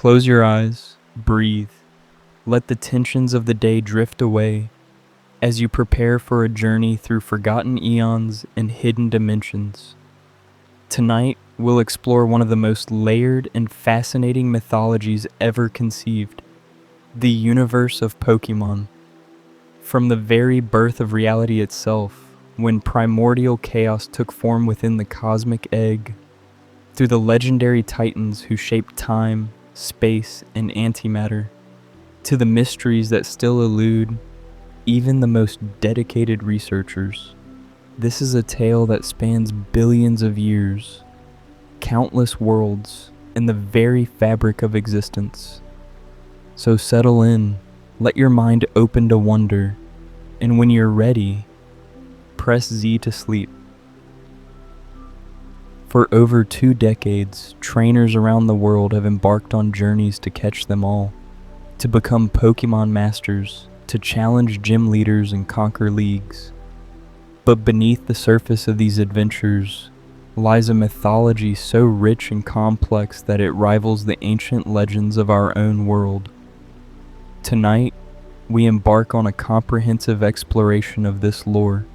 Close your eyes, breathe, let the tensions of the day drift away as you prepare for a journey through forgotten eons and hidden dimensions. Tonight, we'll explore one of the most layered and fascinating mythologies ever conceived, the universe of Pokémon. From the very birth of reality itself, when primordial chaos took form within the cosmic egg, through the legendary titans who shaped time, space, and antimatter, to the mysteries that still elude even the most dedicated researchers. This is a tale that spans billions of years, countless worlds, and the very fabric of existence. So settle in, let your mind open to wonder, and when you're ready, press Z to sleep. For over 2 decades, trainers around the world have embarked on journeys to catch them all, to become Pokémon masters, to challenge gym leaders and conquer leagues. But beneath the surface of these adventures lies a mythology so rich and complex that it rivals the ancient legends of our own world. Tonight, we embark on a comprehensive exploration of this lore,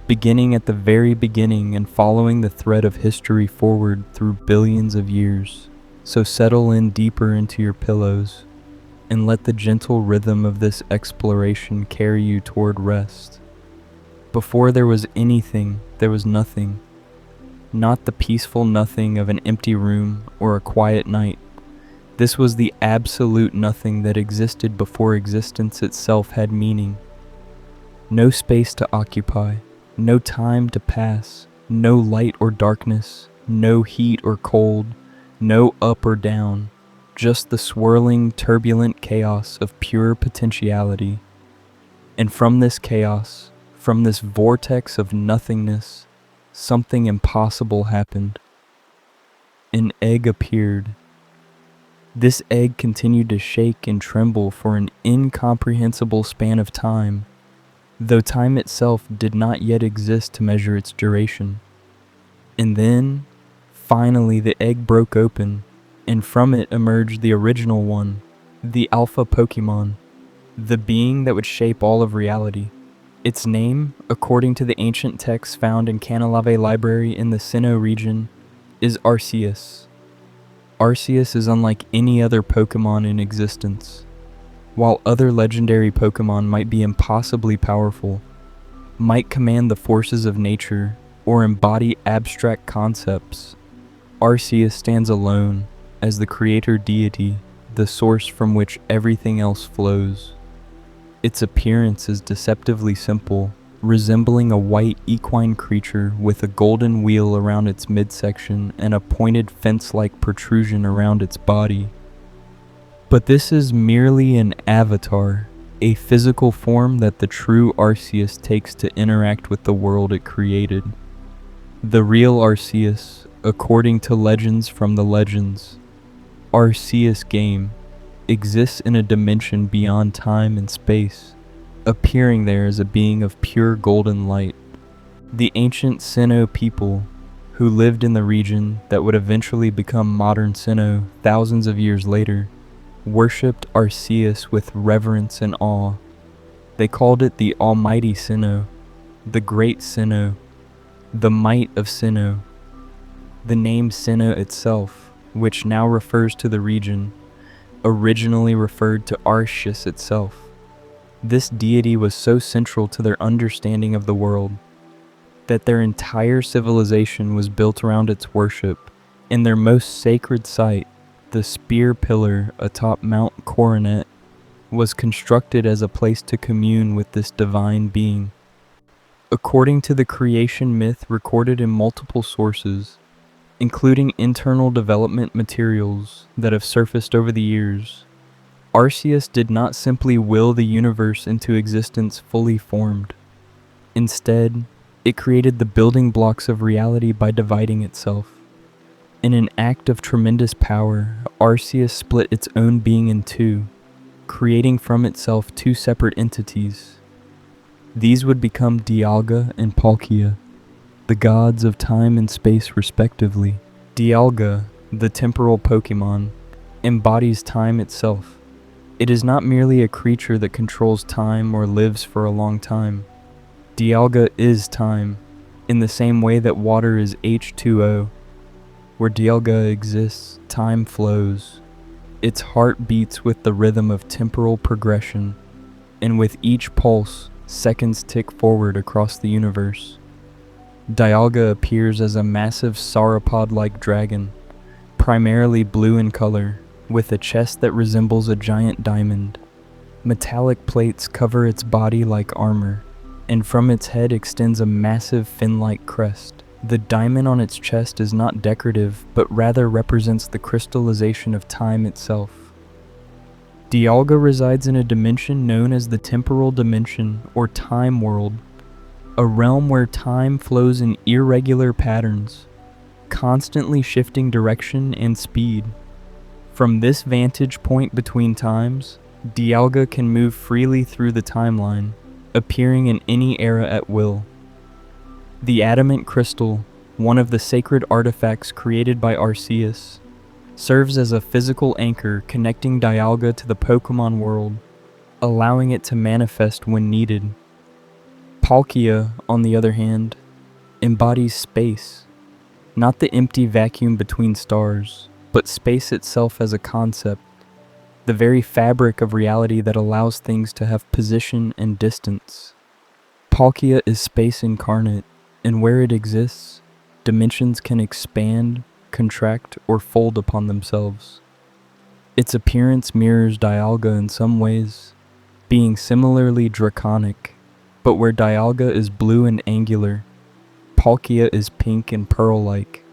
beginning at the very beginning and following the thread of history forward through billions of years. So settle in deeper into your pillows and let the gentle rhythm of this exploration carry you toward rest. Before there was anything, there was nothing. Not the peaceful nothing of an empty room or a quiet night. This was the absolute nothing that existed before existence itself had meaning. No space to occupy, no time to pass, no light or darkness, no heat or cold, no up or down, just the swirling, turbulent chaos of pure potentiality. And from this chaos, from this vortex of nothingness, something impossible happened. An egg appeared. This egg continued to shake and tremble for an incomprehensible span of time, though time itself did not yet exist to measure its duration. And then, finally, the egg broke open, and from it emerged the original one, the Alpha Pokémon, the being that would shape all of reality. Its name, according to the ancient texts found in Canalave Library in the Sinnoh region, is Arceus. Arceus is unlike any other Pokémon in existence. While other legendary Pokémon might be impossibly powerful, might command the forces of nature, or embody abstract concepts, Arceus stands alone as the creator deity, the source from which everything else flows. Its appearance is deceptively simple, resembling a white equine creature with a golden wheel around its midsection and a pointed fence-like protrusion around its body. But this is merely an avatar, a physical form that the true Arceus takes to interact with the world it created. The real Arceus, according to legends from the legends, Arceus game, exists in a dimension beyond time and space, appearing there as a being of pure golden light. The ancient Sinnoh people, who lived in the region that would eventually become modern Sinnoh thousands of years later, worshipped Arceus with reverence and awe. They called it the Almighty Sinnoh, the Great Sinnoh, the Might of Sinnoh. The name Sinnoh itself, which now refers to the region, originally referred to Arceus itself. This deity was so central to their understanding of the world that their entire civilization was built around its worship, and their most sacred site, the spear pillar atop Mount Coronet, was constructed as a place to commune with this divine being. According to the creation myth recorded in multiple sources, including internal development materials that have surfaced over the years, Arceus did not simply will the universe into existence fully formed. Instead, it created the building blocks of reality by dividing itself. In an act of tremendous power, Arceus split its own being in two, creating from itself 2 separate entities. These would become Dialga and Palkia, the gods of time and space respectively. Dialga, the temporal Pokémon, embodies time itself. It is not merely a creature that controls time or lives for a long time. Dialga is time, in the same way that water is H2O. Where Dialga exists, time flows. Its heart beats with the rhythm of temporal progression, and with each pulse, seconds tick forward across the universe. Dialga appears as a massive sauropod-like dragon, primarily blue in color, with a chest that resembles a giant diamond. Metallic plates cover its body like armor, and from its head extends a massive fin-like crest. The diamond on its chest is not decorative, but rather represents the crystallization of time itself. Dialga resides in a dimension known as the temporal dimension, or time world, a realm where time flows in irregular patterns, constantly shifting direction and speed. From this vantage point between times, Dialga can move freely through the timeline, appearing in any era at will. The adamant crystal, one of the sacred artifacts created by Arceus, serves as a physical anchor connecting Dialga to the Pokémon world, allowing it to manifest when needed. Palkia, on the other hand, embodies space, not the empty vacuum between stars, but space itself as a concept, the very fabric of reality that allows things to have position and distance. Palkia is space incarnate, and where it exists, dimensions can expand, contract, or fold upon themselves. Its appearance mirrors Dialga in some ways, being similarly draconic, but where Dialga is blue and angular, Palkia is pink and pearl-like,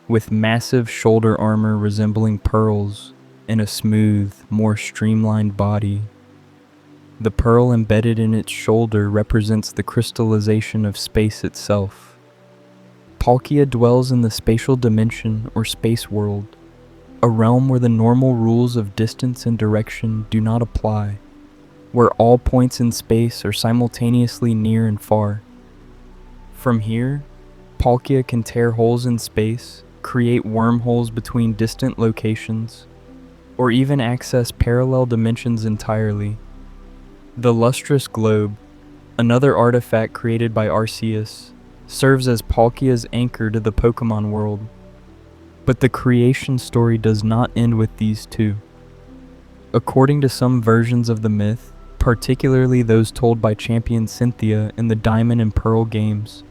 with massive shoulder armor resembling pearls and a smooth, more streamlined body. The pearl embedded in its shoulder represents the crystallization of space itself. Palkia dwells in the spatial dimension or space world, a realm where the normal rules of distance and direction do not apply, where all points in space are simultaneously near and far. From here, Palkia can tear holes in space, create wormholes between distant locations, or even access parallel dimensions entirely. The lustrous globe, another artifact created by Arceus, serves as Palkia's anchor to the Pokémon world. But the creation story does not end with these two. According to some versions of the myth, particularly those told by Champion Cynthia in the Diamond and Pearl games,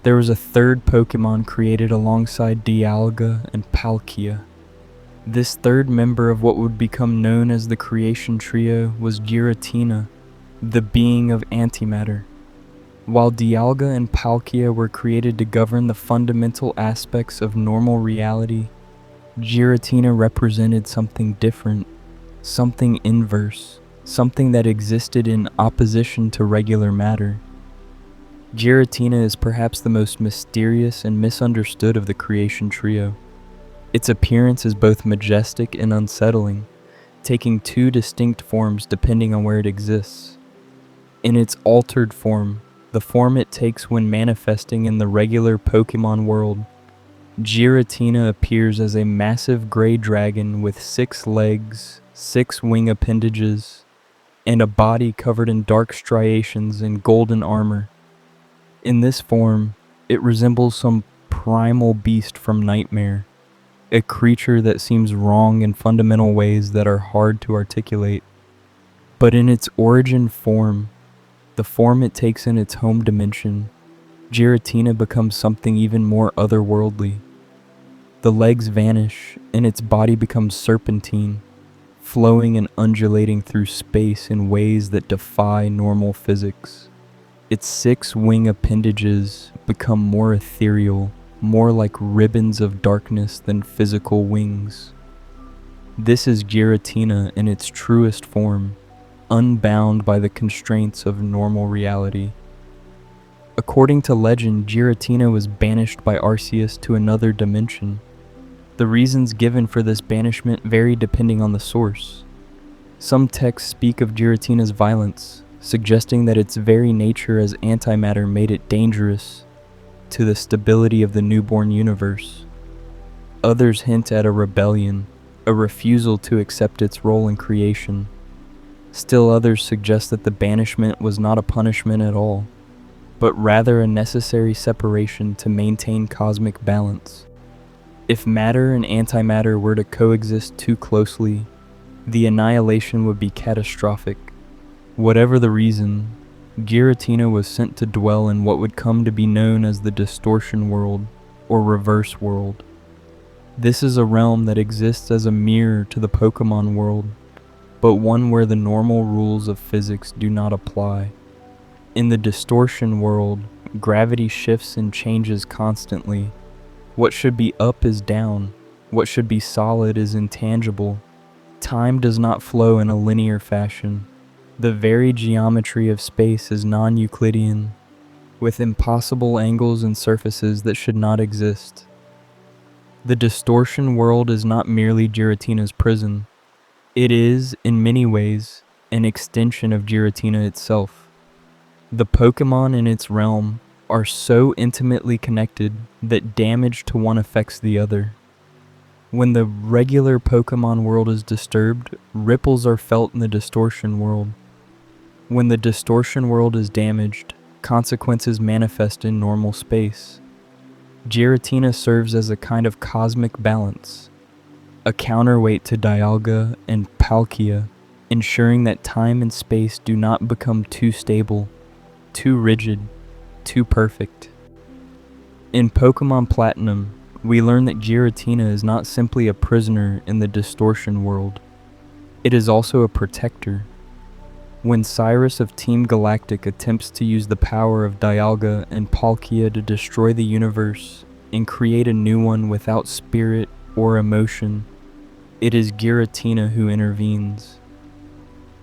there was a third Pokémon created alongside Dialga and Palkia. This third member of what would become known as the creation trio was Giratina, the being of antimatter. While Dialga and Palkia were created to govern the fundamental aspects of normal reality, Giratina represented something different, something inverse, something that existed in opposition to regular matter. Giratina is perhaps the most mysterious and misunderstood of the creation trio. Its appearance is both majestic and unsettling, taking two distinct forms depending on where it exists. In its altered form, the form it takes when manifesting in the regular Pokémon world, Giratina appears as a massive gray dragon with 6 legs, 6 wing appendages, and a body covered in dark striations and golden armor. In this form, it resembles some primal beast from Nightmare, a creature that seems wrong in fundamental ways that are hard to articulate. But in its origin form, the form it takes in its home dimension, Giratina becomes something even more otherworldly. The legs vanish, and its body becomes serpentine, flowing and undulating through space in ways that defy normal physics. Its 6 wing appendages become more ethereal, more like ribbons of darkness than physical wings. This is Giratina in its truest form, unbound by the constraints of normal reality. According to legend, Giratina was banished by Arceus to another dimension. The reasons given for this banishment vary depending on the source. Some texts speak of Giratina's violence, suggesting that its very nature as antimatter made it dangerous to the stability of the newborn universe. Others hint at a rebellion, a refusal to accept its role in creation. Still others suggest that the banishment was not a punishment at all, but rather a necessary separation to maintain cosmic balance. If matter and antimatter were to coexist too closely, the annihilation would be catastrophic. Whatever the reason, Giratina was sent to dwell in what would come to be known as the Distortion World, or Reverse World. This is a realm that exists as a mirror to the Pokémon world, but one where the normal rules of physics do not apply. In the Distortion World, gravity shifts and changes constantly. What should be up is down. What should be solid is intangible. Time does not flow in a linear fashion. The very geometry of space is non-Euclidean, with impossible angles and surfaces that should not exist. The Distortion World is not merely Giratina's prison. It is, in many ways, an extension of Giratina itself. The Pokémon in its realm are so intimately connected that damage to one affects the other. When the regular Pokémon world is disturbed, ripples are felt in the Distortion World. When the Distortion World is damaged, consequences manifest in normal space. Giratina serves as a kind of cosmic balance, a counterweight to Dialga and Palkia, ensuring that time and space do not become too stable, too rigid, too perfect. In Pokémon Platinum, we learn that Giratina is not simply a prisoner in the Distortion World. It is also a protector. When Cyrus of Team Galactic attempts to use the power of Dialga and Palkia to destroy the universe and create a new one without spirit or emotion, it is Giratina who intervenes.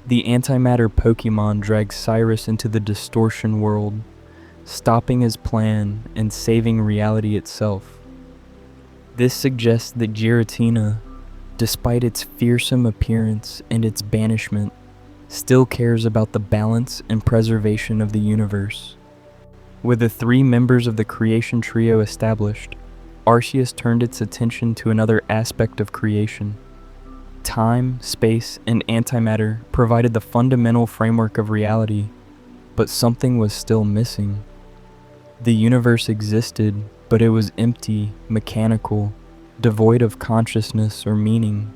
The antimatter Pokémon drags Cyrus into the Distortion World, stopping his plan and saving reality itself. This suggests that Giratina, despite its fearsome appearance and its banishment, still cares about the balance and preservation of the universe. With the three members of the creation trio established, Arceus turned its attention to another aspect of creation. Time, space, and antimatter provided the fundamental framework of reality, but something was still missing. The universe existed, but it was empty, mechanical, devoid of consciousness or meaning.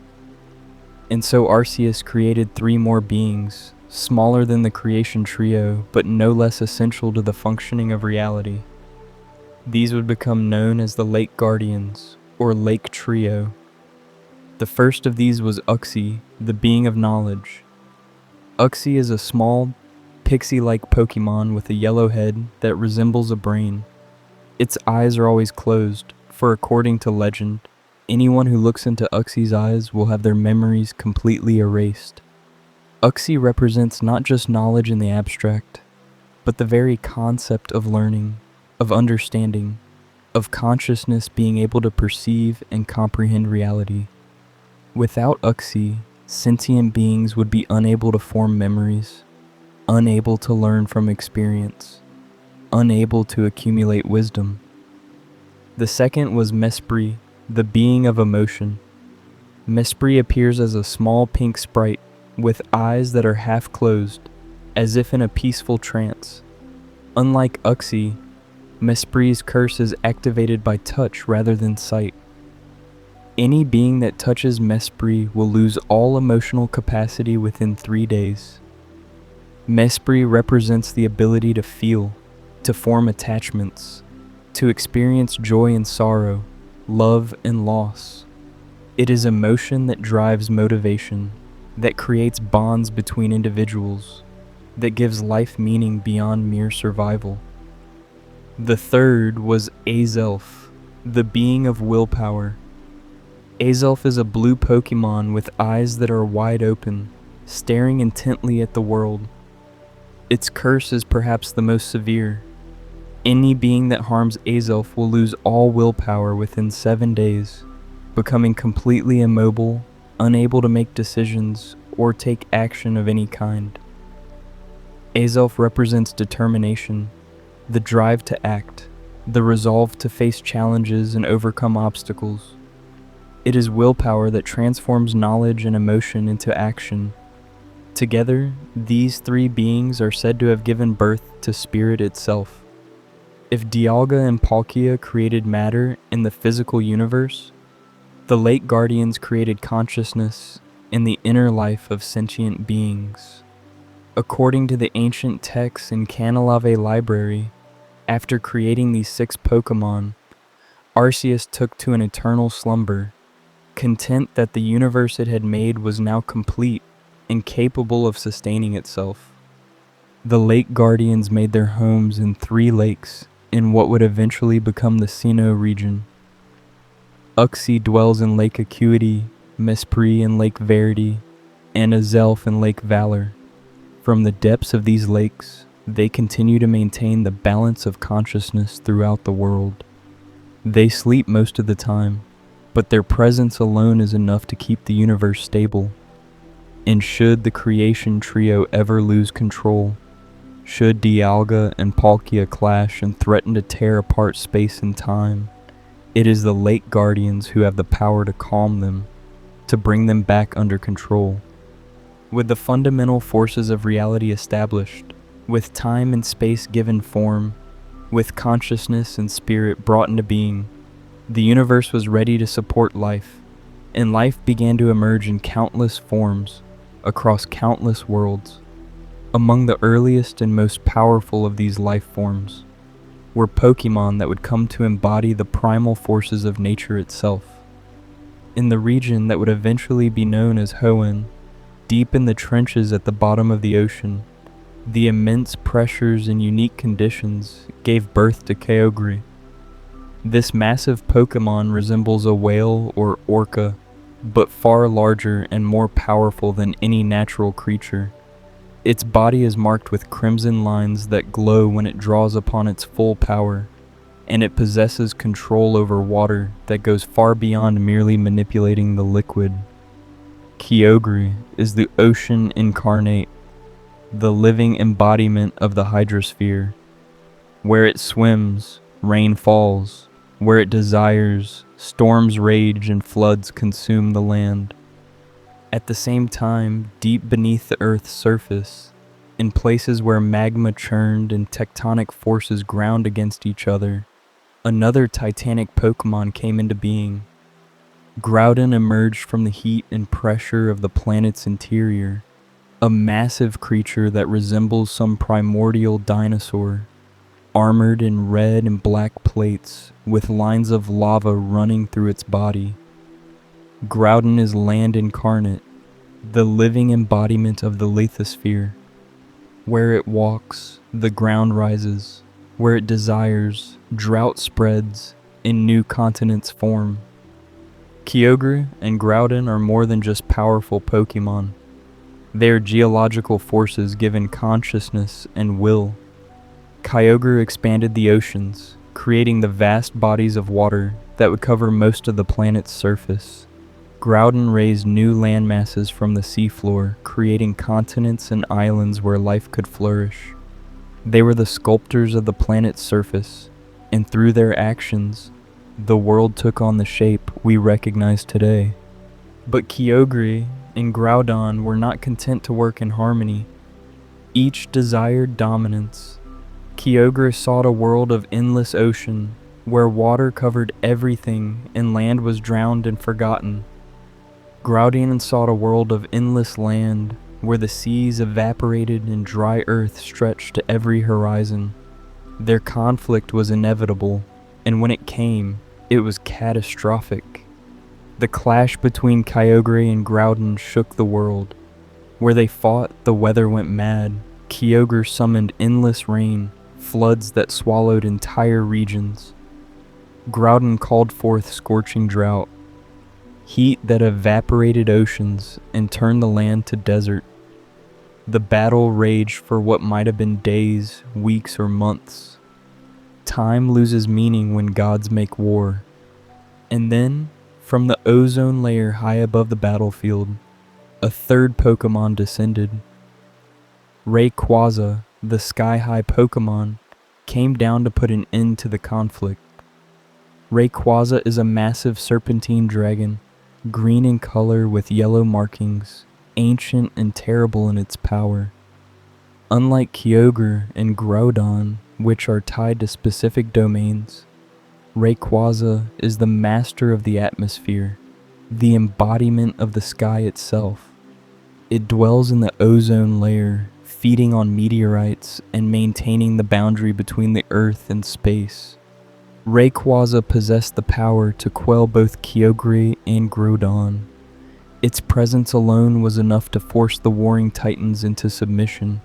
And so Arceus created three more beings, smaller than the creation trio, but no less essential to the functioning of reality. These would become known as the Lake Guardians, or Lake Trio. The first of these was Uxie, the being of knowledge. Uxie is a small, pixie-like Pokémon with a yellow head that resembles a brain. Its eyes are always closed, for according to legend, anyone who looks into Uxie's eyes will have their memories completely erased. Uxie represents not just knowledge in the abstract, but the very concept of learning, of understanding, of consciousness being able to perceive and comprehend reality. Without Uxie, sentient beings would be unable to form memories, unable to learn from experience, unable to accumulate wisdom. The second was Mesprit, the being of emotion. Mesprit appears as a small pink sprite with eyes that are half closed, as if in a peaceful trance. Unlike Uxie, Mesprit's curse is activated by touch rather than sight. Any being that touches Mesprit will lose all emotional capacity within 3 days. Mesprit represents the ability to feel, to form attachments, to experience joy and sorrow, love and loss. It is emotion that drives motivation, that creates bonds between individuals, that gives life meaning beyond mere survival. The third was Azelf, the being of willpower. Azelf is a blue Pokémon with eyes that are wide open, staring intently at the world. Its curse is perhaps the most severe. Any being that harms Azelf will lose all willpower within 7 days, becoming completely immobile, unable to make decisions or take action of any kind. Azelf represents determination, the drive to act, the resolve to face challenges and overcome obstacles. It is willpower that transforms knowledge and emotion into action. Together, these three beings are said to have given birth to spirit itself. If Dialga and Palkia created matter in the physical universe, the late guardians created consciousness in the inner life of sentient beings. According to the ancient texts in Canalave Library, after creating these 6 Pokémon, Arceus took to an eternal slumber, content that the universe it had made was now complete and capable of sustaining itself. The lake guardians made their homes in 3 lakes in what would eventually become the Sinnoh region. Uxie dwells in Lake Acuity, Mesprit in Lake Verity, and Azelf in Lake Valor. From the depths of these lakes, they continue to maintain the balance of consciousness throughout the world. They sleep most of the time, but their presence alone is enough to keep the universe stable. And should the creation trio ever lose control, should Dialga and Palkia clash and threaten to tear apart space and time, it is the lake guardians who have the power to calm them, to bring them back under control. With the fundamental forces of reality established, with time and space given form, with consciousness and spirit brought into being, the universe was ready to support life, and life began to emerge in countless forms across countless worlds. Among the earliest and most powerful of these life forms were Pokémon that would come to embody the primal forces of nature itself. In the region that would eventually be known as Hoenn, deep in the trenches at the bottom of the ocean, the immense pressures and unique conditions gave birth to Kyogre. This massive Pokémon resembles a whale or orca, but far larger and more powerful than any natural creature. Its body is marked with crimson lines that glow when it draws upon its full power, and it possesses control over water that goes far beyond merely manipulating the liquid. Kyogre is the ocean incarnate, the living embodiment of the hydrosphere. Where it swims, rain falls. Where it desires, storms rage and floods consume the land. At the same time, deep beneath the Earth's surface, in places where magma churned and tectonic forces ground against each other, another titanic Pokémon came into being. Groudon emerged from the heat and pressure of the planet's interior, a massive creature that resembles some primordial dinosaur, armored in red and black plates with lines of lava running through its body. Groudon is land incarnate, the living embodiment of the lithosphere. Where it walks, the ground rises. Where it desires, drought spreads, and new continents form. Kyogre and Groudon are more than just powerful Pokémon. They are geological forces given consciousness and will. Kyogre expanded the oceans, creating the vast bodies of water that would cover most of the planet's surface. Groudon raised new landmasses from the seafloor, creating continents and islands where life could flourish. They were the sculptors of the planet's surface, and through their actions, the world took on the shape we recognize today. But Kyogre and Groudon were not content to work in harmony. Each desired dominance. Kyogre sought a world of endless ocean, where water covered everything and land was drowned and forgotten. Groudon sought a world of endless land, where the seas evaporated and dry earth stretched to every horizon. Their conflict was inevitable, and when it came, it was catastrophic. The clash between Kyogre and Groudon shook the world. Where they fought, the weather went mad. Kyogre summoned endless rain, floods that swallowed entire regions. Groudon called forth scorching drought, heat that evaporated oceans and turned the land to desert. The battle raged for what might have been days, weeks, or months. Time loses meaning when gods make war. And then, from the ozone layer high above the battlefield, a third Pokémon descended. Rayquaza, the sky-high Pokémon, came down to put an end to the conflict. Rayquaza is a massive serpentine dragon green in color with yellow markings, ancient and terrible in its power. Unlike Kyogre and Groudon, which are tied to specific domains, Rayquaza is the master of the atmosphere, the embodiment of the sky itself. It dwells in the ozone layer, feeding on meteorites and maintaining the boundary between the Earth and space. Rayquaza possessed the power to quell both Kyogre and Groudon. Its presence alone was enough to force the warring titans into submission.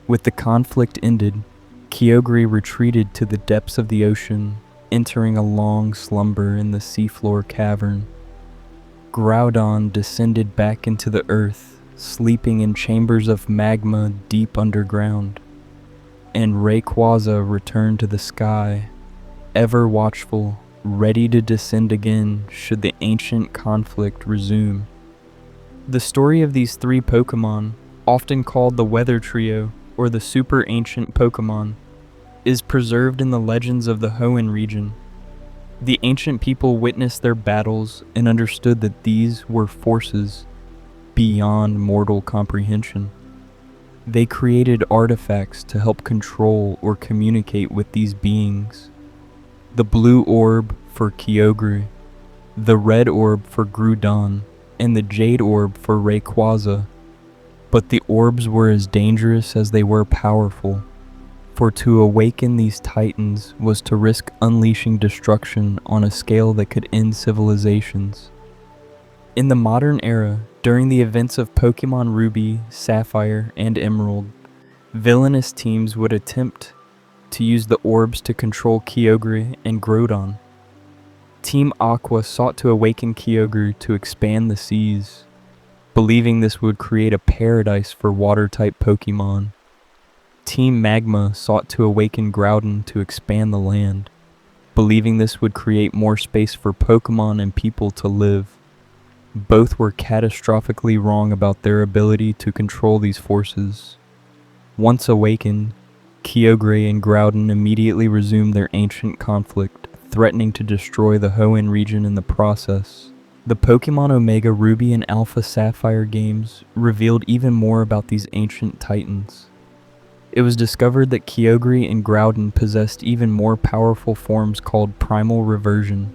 With the conflict ended, Kyogre retreated to the depths of the ocean, entering a long slumber in the seafloor cavern. Groudon descended back into the earth, sleeping in chambers of magma deep underground. And Rayquaza returned to the sky, ever watchful, ready to descend again should the ancient conflict resume. The story of these three Pokémon, often called the Weather Trio or the Super Ancient Pokémon, is preserved in the legends of the Hoenn region. The ancient people witnessed their battles and understood that these were forces beyond mortal comprehension. They created artifacts to help control or communicate with these beings. The blue orb for Kyogre, the red orb for Groudon, and the jade orb for Rayquaza. But the orbs were as dangerous as they were powerful, for to awaken these titans was to risk unleashing destruction on a scale that could end civilizations. In the modern era, during the events of Pokémon Ruby, Sapphire, and Emerald, villainous teams would attempt to use the orbs to control Kyogre and Groudon. Team Aqua sought to awaken Kyogre to expand the seas, believing this would create a paradise for water-type Pokémon. Team Magma sought to awaken Groudon to expand the land, believing this would create more space for Pokémon and people to live. Both were catastrophically wrong about their ability to control these forces. Once awakened, Kyogre and Groudon immediately resumed their ancient conflict, threatening to destroy the Hoenn region in the process. The Pokémon Omega Ruby and Alpha Sapphire games revealed even more about these ancient titans. It was discovered that Kyogre and Groudon possessed even more powerful forms called Primal Reversion.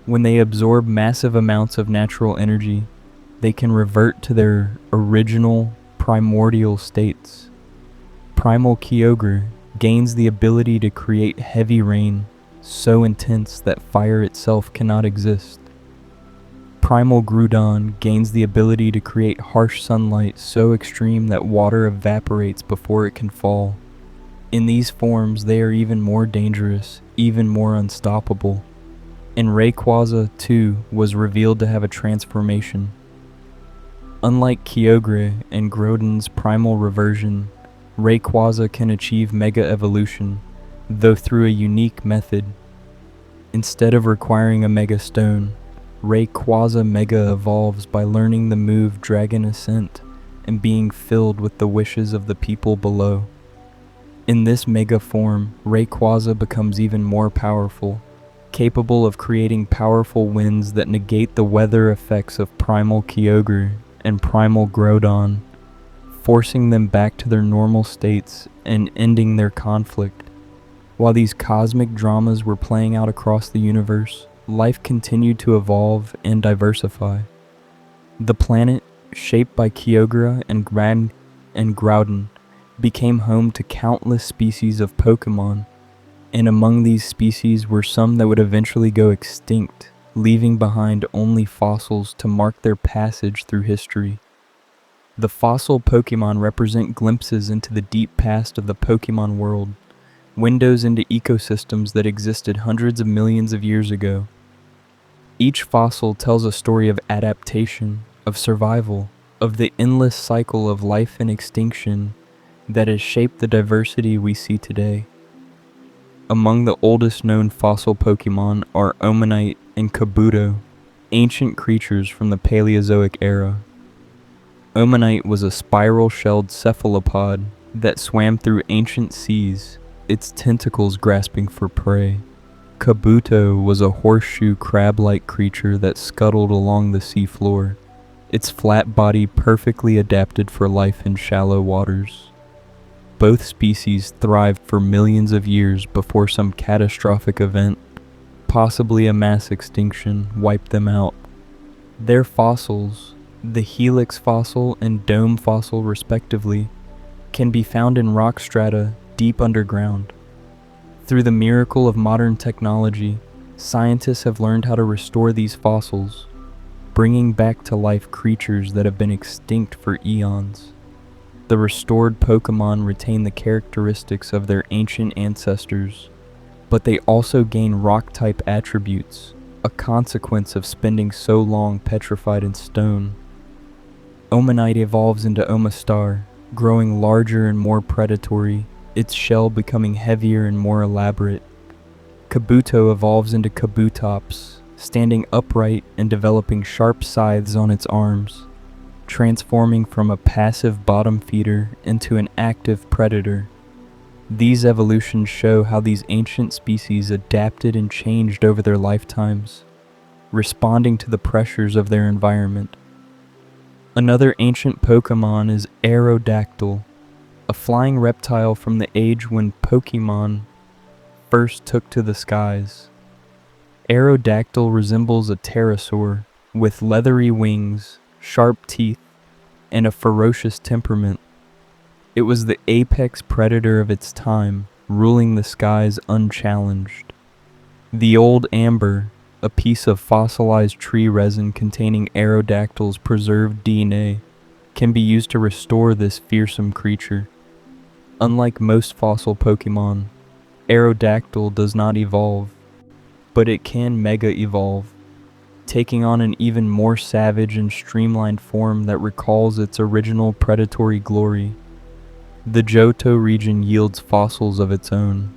When they absorb massive amounts of natural energy, they can revert to their original primordial states. Primal Kyogre gains the ability to create heavy rain so intense that fire itself cannot exist. Primal Groudon gains the ability to create harsh sunlight so extreme that water evaporates before it can fall. In these forms, they are even more dangerous, even more unstoppable. And Rayquaza, too, was revealed to have a transformation. Unlike Kyogre and Groudon's Primal Reversion, Rayquaza can achieve Mega Evolution, though through a unique method. Instead of requiring a Mega Stone, Rayquaza Mega evolves by learning the move Dragon Ascent and being filled with the wishes of the people below. In this Mega form, Rayquaza becomes even more powerful, capable of creating powerful winds that negate the weather effects of Primal Kyogre and Primal Groudon, forcing them back to their normal states and ending their conflict. While these cosmic dramas were playing out across the universe, life continued to evolve and diversify. The planet, shaped by Kyogre and Groudon, became home to countless species of Pokémon, and among these species were some that would eventually go extinct, leaving behind only fossils to mark their passage through history. The fossil Pokémon represent glimpses into the deep past of the Pokémon world, windows into ecosystems that existed hundreds of millions of years ago. Each fossil tells a story of adaptation, of survival, of the endless cycle of life and extinction that has shaped the diversity we see today. Among the oldest known fossil Pokémon are Omanyte and Kabuto, ancient creatures from the Paleozoic era. Omanyte was a spiral-shelled cephalopod that swam through ancient seas, its tentacles grasping for prey. Kabuto was a horseshoe crab-like creature that scuttled along the seafloor, its flat body perfectly adapted for life in shallow waters. Both species thrived for millions of years before some catastrophic event, possibly a mass extinction, wiped them out. Their fossils, the helix fossil and dome fossil respectively, can be found in rock strata deep underground. Through the miracle of modern technology, scientists have learned how to restore these fossils, bringing back to life creatures that have been extinct for eons. The restored Pokémon retain the characteristics of their ancient ancestors, but they also gain rock-type attributes, a consequence of spending so long petrified in stone. Omanite evolves into Omastar, growing larger and more predatory, its shell becoming heavier and more elaborate. Kabuto evolves into Kabutops, standing upright and developing sharp scythes on its arms, transforming from a passive bottom feeder into an active predator. These evolutions show how these ancient species adapted and changed over their lifetimes, responding to the pressures of their environment. Another ancient Pokémon is Aerodactyl, a flying reptile from the age when Pokémon first took to the skies. Aerodactyl resembles a pterosaur with leathery wings, sharp teeth, and a ferocious temperament. It was the apex predator of its time, ruling the skies unchallenged. The old amber, a piece of fossilized tree resin containing Aerodactyl's preserved DNA, can be used to restore this fearsome creature. Unlike most fossil Pokémon, Aerodactyl does not evolve, but it can mega evolve, taking on an even more savage and streamlined form that recalls its original predatory glory. The Johto region yields fossils of its own.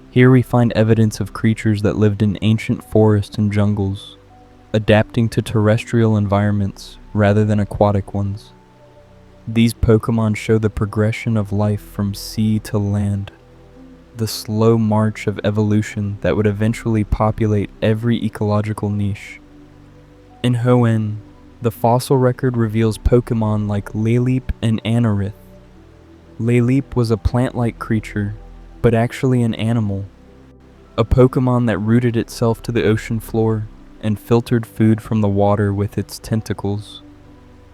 Here we find evidence of creatures that lived in ancient forests and jungles, adapting to terrestrial environments rather than aquatic ones. These Pokémon show the progression of life from sea to land, the slow march of evolution that would eventually populate every ecological niche. In Hoenn, the fossil record reveals Pokémon like Leleep and Anorith. Leleep was a plant-like creature, but actually an animal, a Pokémon that rooted itself to the ocean floor and filtered food from the water with its tentacles.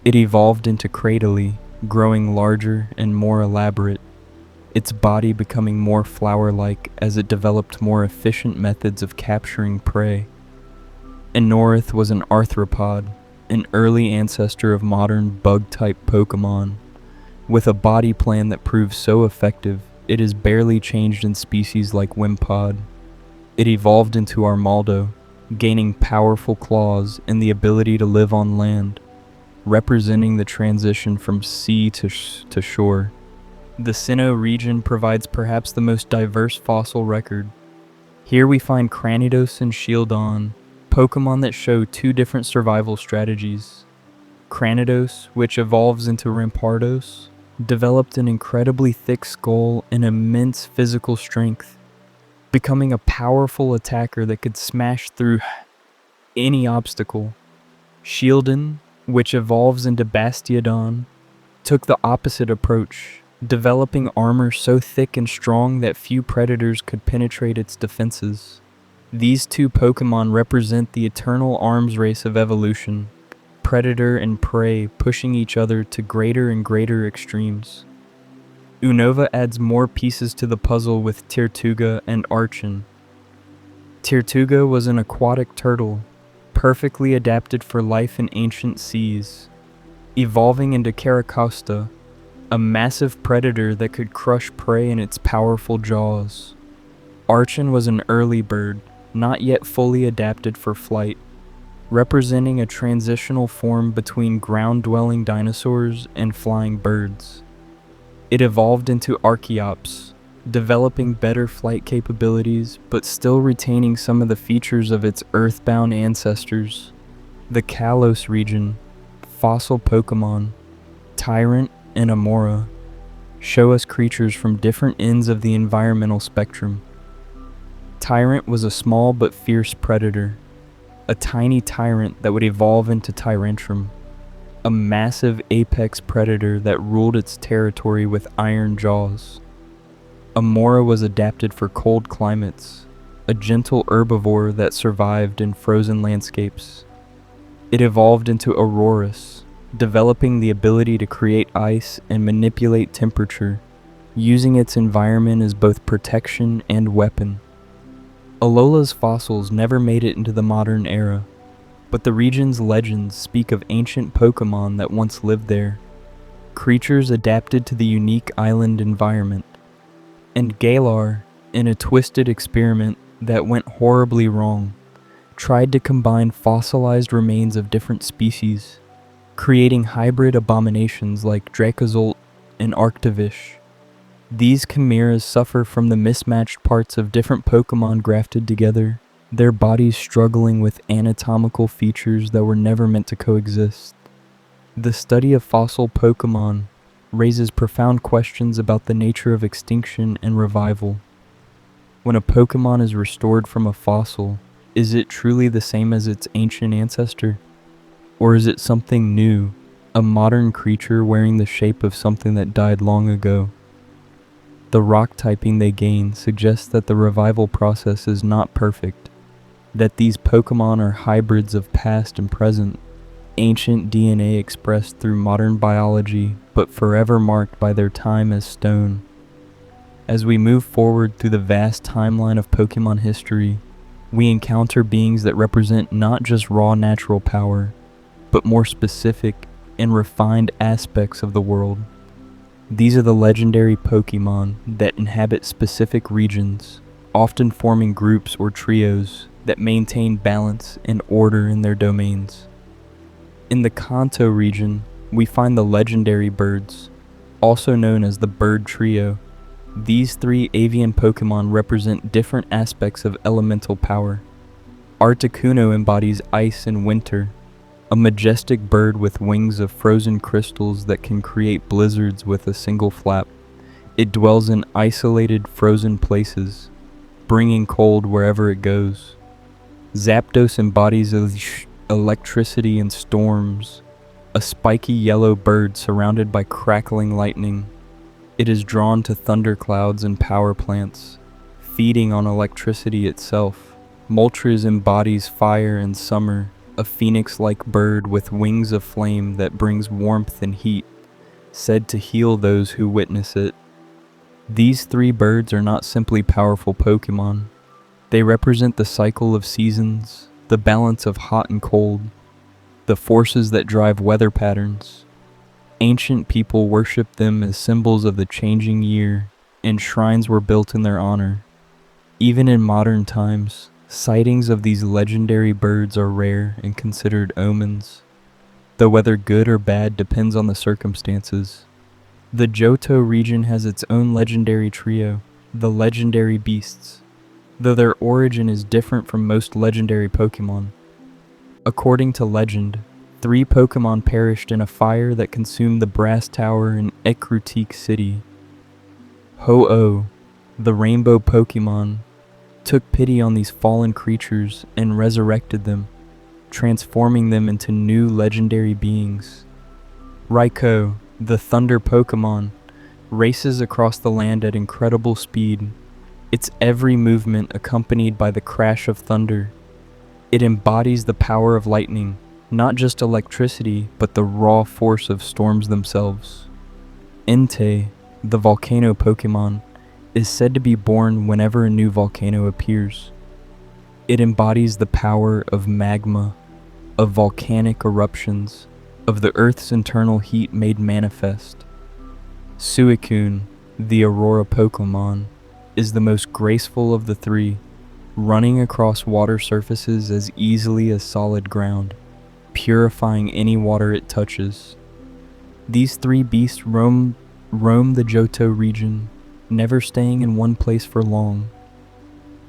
It evolved into Cradily, growing larger and more elaborate, its body becoming more flower-like as it developed more efficient methods of capturing prey. Anorith was an arthropod, an early ancestor of modern bug-type Pokémon, with a body plan that proves so effective it is barely changed in species like Wimpod. It evolved into Armaldo, gaining powerful claws and the ability to live on land, representing the transition from sea to shore. The Sinnoh region provides perhaps the most diverse fossil record. Here we find Cranidos and Shieldon, Pokémon that show two different survival strategies. Cranidos, which evolves into Rampardos, developed an incredibly thick skull and immense physical strength, becoming a powerful attacker that could smash through any obstacle. Shieldon, which evolves into Bastiodon, took the opposite approach, developing armor so thick and strong that few predators could penetrate its defenses. These two Pokémon represent the eternal arms race of evolution, predator and prey pushing each other to greater and greater extremes. Unova adds more pieces to the puzzle with Tirtuga and Archon. Tirtuga was an aquatic turtle, perfectly adapted for life in ancient seas, evolving into Caracosta, a massive predator that could crush prey in its powerful jaws. Archon was an early bird, not yet fully adapted for flight, representing a transitional form between ground-dwelling dinosaurs and flying birds. It evolved into Archeops, developing better flight capabilities but still retaining some of the features of its earthbound ancestors. The Kalos region, fossil Pokémon, Tyrant and Amora, show us creatures from different ends of the environmental spectrum. Tyrant was a small but fierce predator, a tiny tyrant that would evolve into Tyrantrum, a massive apex predator that ruled its territory with iron jaws. Amora was adapted for cold climates, a gentle herbivore that survived in frozen landscapes. It evolved into Aurorus, developing the ability to create ice and manipulate temperature, using its environment as both protection and weapon. Alola's fossils never made it into the modern era, but the region's legends speak of ancient Pokémon that once lived there, creatures adapted to the unique island environment. And Galar, in a twisted experiment that went horribly wrong, tried to combine fossilized remains of different species, creating hybrid abominations like Dracozolt and Arctovish. These chimeras suffer from the mismatched parts of different Pokémon grafted together, their bodies struggling with anatomical features that were never meant to coexist. The study of fossil Pokémon raises profound questions about the nature of extinction and revival. When a Pokémon is restored from a fossil, is it truly the same as its ancient ancestor? Or is it something new, a modern creature wearing the shape of something that died long ago? The rock typing they gain suggests that the revival process is not perfect, that these Pokémon are hybrids of past and present, ancient DNA expressed through modern biology, but forever marked by their time as stone. As we move forward through the vast timeline of Pokémon history, we encounter beings that represent not just raw natural power, but more specific and refined aspects of the world. These are the legendary Pokémon that inhabit specific regions, often forming groups or trios that maintain balance and order in their domains. In the Kanto region, we find the legendary birds, also known as the Bird Trio. These three avian Pokémon represent different aspects of elemental power. Articuno embodies ice and winter, a majestic bird with wings of frozen crystals that can create blizzards with a single flap. It dwells in isolated, frozen places, bringing cold wherever it goes. Zapdos embodies electricity and storms, a spiky yellow bird surrounded by crackling lightning. It is drawn to thunderclouds and power plants, feeding on electricity itself. Moltres embodies fire and summer, a phoenix-like bird with wings of flame that brings warmth and heat, said to heal those who witness it. These three birds are not simply powerful Pokémon. They represent the cycle of seasons, the balance of hot and cold, the forces that drive weather patterns. Ancient people worshipped them as symbols of the changing year, and shrines were built in their honor. Even in modern times, sightings of these legendary birds are rare and considered omens, though whether good or bad depends on the circumstances. The Johto region has its own legendary trio, the Legendary Beasts, though their origin is different from most legendary Pokémon. According to legend, 3 Pokémon perished in a fire that consumed the Brass Tower in Ekrutik City. Ho-Oh, the Rainbow Pokémon, took pity on these fallen creatures and resurrected them, transforming them into new legendary beings. Raikou, the Thunder Pokémon, races across the land at incredible speed, its every movement accompanied by the crash of thunder. It embodies the power of lightning, not just electricity, but the raw force of storms themselves. Entei, the Volcano Pokémon, is said to be born whenever a new volcano appears. It embodies the power of magma, of volcanic eruptions, of the Earth's internal heat made manifest. Suicune, the Aurora Pokémon, is the most graceful of the 3, running across water surfaces as easily as solid ground, purifying any water it touches. These 3 beasts roam the Johto region, never staying in one place for long.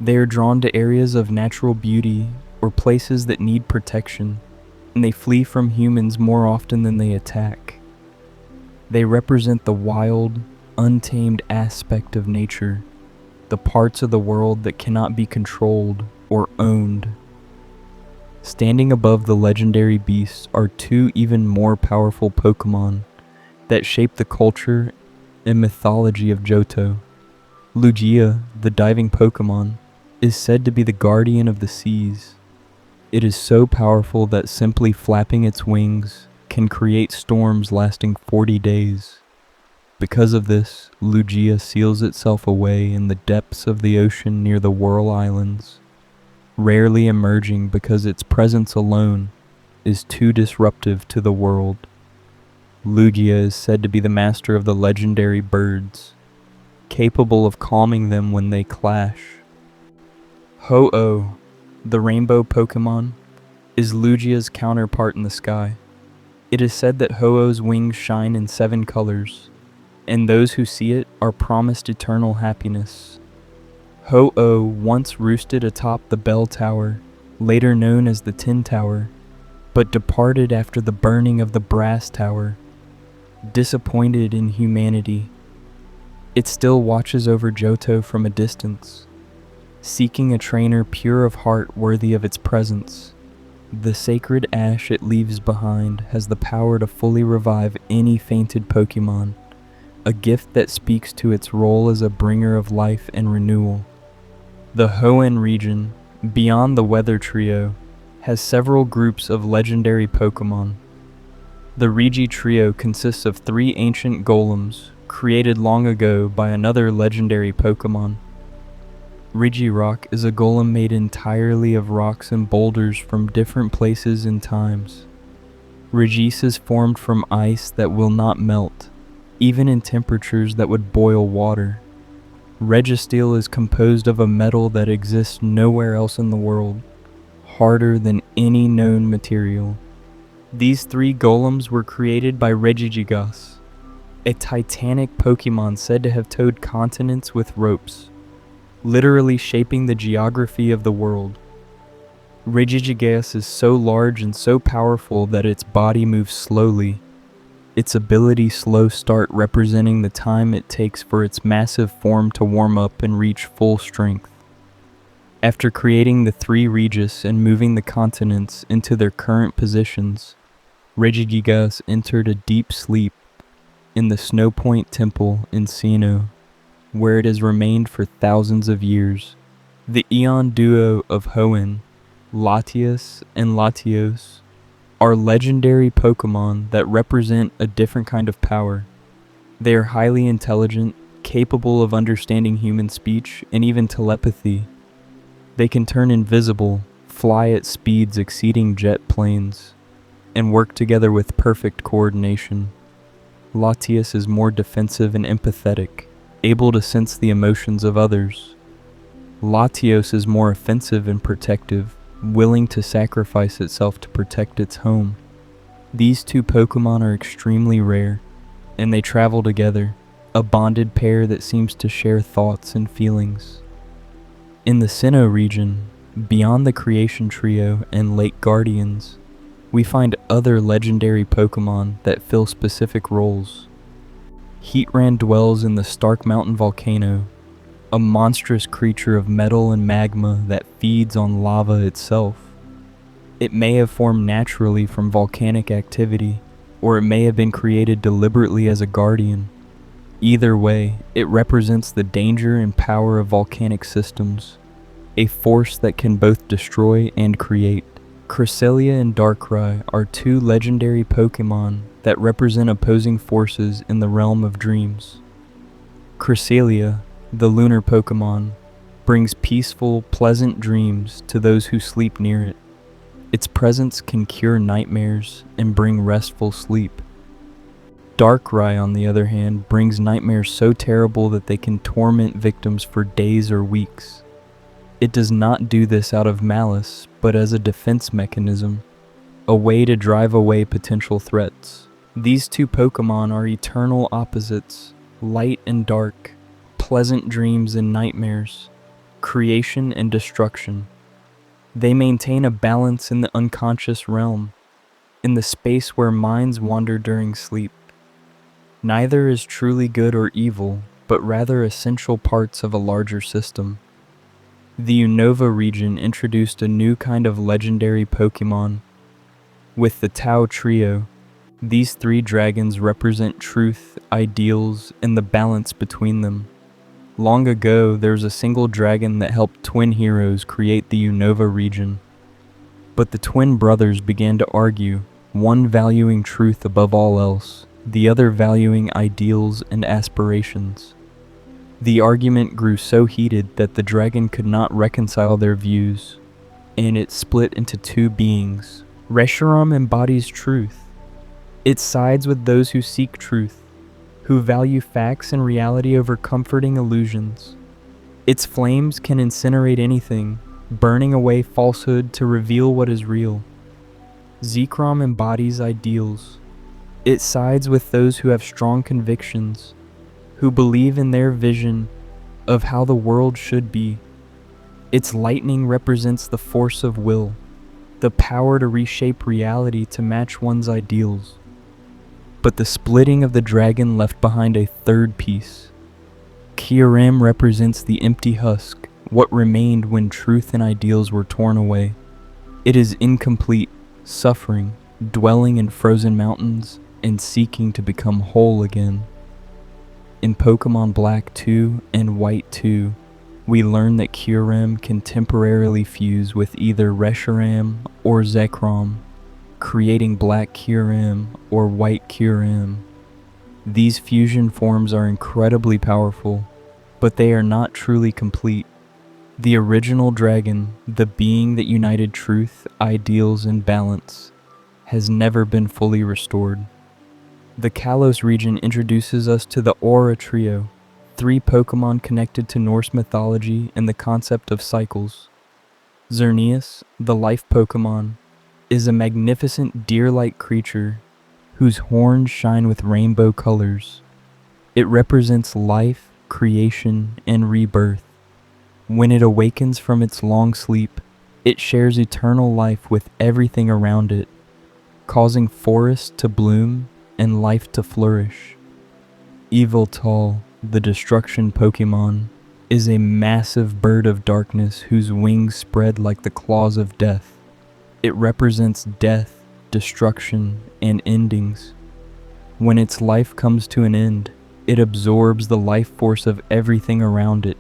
They are drawn to areas of natural beauty or places that need protection, and they flee from humans more often than they attack. They represent the wild, untamed aspect of nature, the parts of the world that cannot be controlled or owned. Standing above the legendary beasts are two even more powerful Pokémon that shape the culture and mythology of Johto. Lugia, the diving Pokémon, is said to be the guardian of the seas. It is so powerful that simply flapping its wings can create storms lasting 40 days. Because of this, Lugia seals itself away in the depths of the ocean near the Whirl Islands, rarely emerging because its presence alone is too disruptive to the world. Lugia is said to be the master of the legendary birds, capable of calming them when they clash. Ho-Oh, the rainbow Pokémon, is Lugia's counterpart in the sky. It is said that Ho-Oh's wings shine in 7 colors, and those who see it are promised eternal happiness. Ho-Oh once roosted atop the Bell Tower, later known as the Tin Tower, but departed after the burning of the Brass Tower. Disappointed in humanity, it still watches over Johto from a distance, seeking a trainer pure of heart worthy of its presence. The sacred ash it leaves behind has the power to fully revive any fainted Pokémon, a gift that speaks to its role as a bringer of life and renewal. The Hoenn region, beyond the Weather Trio, has several groups of legendary Pokémon. The Regis trio consists of 3 ancient golems created long ago by another legendary Pokémon. Regirock is a golem made entirely of rocks and boulders from different places and times. Regis is formed from ice that will not melt, even in temperatures that would boil water. Registeel is composed of a metal that exists nowhere else in the world, harder than any known material. These 3 golems were created by Regigigas, a titanic Pokémon said to have towed continents with ropes, literally shaping the geography of the world. Regigigas is so large and so powerful that its body moves slowly, its ability slow start representing the time it takes for its massive form to warm up and reach full strength. After creating the 3 Regis and moving the continents into their current positions, Regigigas entered a deep sleep in the Snow Point Temple in Sinnoh, where it has remained for thousands of years. The Eon duo of Hoenn, Latias and Latios, are legendary Pokémon that represent a different kind of power. They are highly intelligent, capable of understanding human speech and even telepathy. They can turn invisible, fly at speeds exceeding jet planes, and work together with perfect coordination. Latias is more defensive and empathetic, able to sense the emotions of others. Latios is more offensive and protective, willing to sacrifice itself to protect its home. These 2 Pokémon are extremely rare, and they travel together, a bonded pair that seems to share thoughts and feelings. In the Sinnoh region, beyond the Creation Trio and Lake Guardians, we find other legendary Pokémon that fill specific roles. Heatran dwells in the Stark Mountain volcano, a monstrous creature of metal and magma that feeds on lava itself. It may have formed naturally from volcanic activity, or it may have been created deliberately as a guardian. Either way, it represents the danger and power of volcanic systems, a force that can both destroy and create. Cresselia and Darkrai are 2 legendary Pokémon that represent opposing forces in the realm of dreams. Cresselia, the lunar Pokémon, brings peaceful, pleasant dreams to those who sleep near it. Its presence can cure nightmares and bring restful sleep. Darkrai, on the other hand, brings nightmares so terrible that they can torment victims for days or weeks. It does not do this out of malice, but as a defense mechanism, a way to drive away potential threats. These 2 Pokémon are eternal opposites, light and dark, pleasant dreams and nightmares, creation and destruction. They maintain a balance in the unconscious realm, in the space where minds wander during sleep. Neither is truly good or evil, but rather essential parts of a larger system. The Unova region introduced a new kind of legendary Pokémon. With the Tao Trio, these three dragons represent truth, ideals, and the balance between them. Long ago, there was a single dragon that helped twin heroes create the Unova region. But the twin brothers began to argue, one valuing truth above all else, the other valuing ideals and aspirations. The argument grew so heated that the dragon could not reconcile their views, and it split into two beings. Reshiram embodies truth. It sides with those who seek truth, who value facts and reality over comforting illusions. Its flames can incinerate anything, burning away falsehood to reveal what is real. Zekrom embodies ideals. It sides with those who have strong convictions, who believe in their vision of how the world should be. Its lightning represents the force of will, the power to reshape reality to match one's ideals. But the splitting of the dragon left behind a third piece. Kyurem represents the empty husk, what remained when truth and ideals were torn away. It is incomplete, suffering, dwelling in frozen mountains, and seeking to become whole again. In Pokemon Black 2 and White 2, we learn that Kyurem can temporarily fuse with either Reshiram or Zekrom, creating Black Kyurem or White Kyurem. These fusion forms are incredibly powerful, but they are not truly complete. The original dragon, the being that united truth, ideals, and balance, has never been fully restored. The Kalos region introduces us to the Aura Trio, three Pokémon connected to Norse mythology and the concept of cycles. Xerneas, the life Pokémon, is a magnificent deer-like creature whose horns shine with rainbow colors. It represents life, creation, and rebirth. When it awakens from its long sleep, it shares eternal life with everything around it, causing forests to bloom and life to flourish. Yveltal, the destruction Pokémon, is a massive bird of darkness whose wings spread like the claws of death. It represents death, destruction, and endings. When its life comes to an end, it absorbs the life force of everything around it,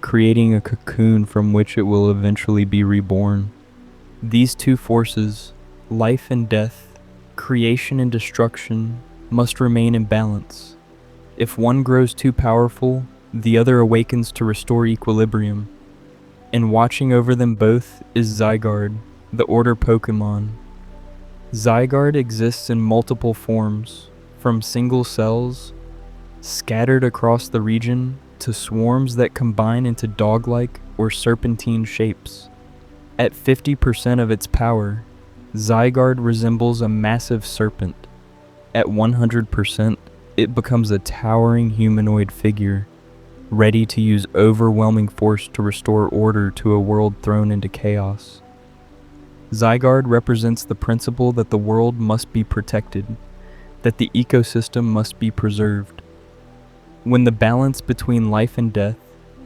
creating a cocoon from which it will eventually be reborn. These two forces, life and death, creation and destruction, must remain in balance. If one grows too powerful, the other awakens to restore equilibrium. And watching over them both is Zygarde, the Order Pokémon. Zygarde exists in multiple forms, from single cells, scattered across the region, to swarms that combine into dog-like or serpentine shapes. At 50% of its power, Zygarde resembles a massive serpent. At 100%, it becomes a towering humanoid figure, ready to use overwhelming force to restore order to a world thrown into chaos. Zygarde represents the principle that the world must be protected, that the ecosystem must be preserved. When the balance between life and death,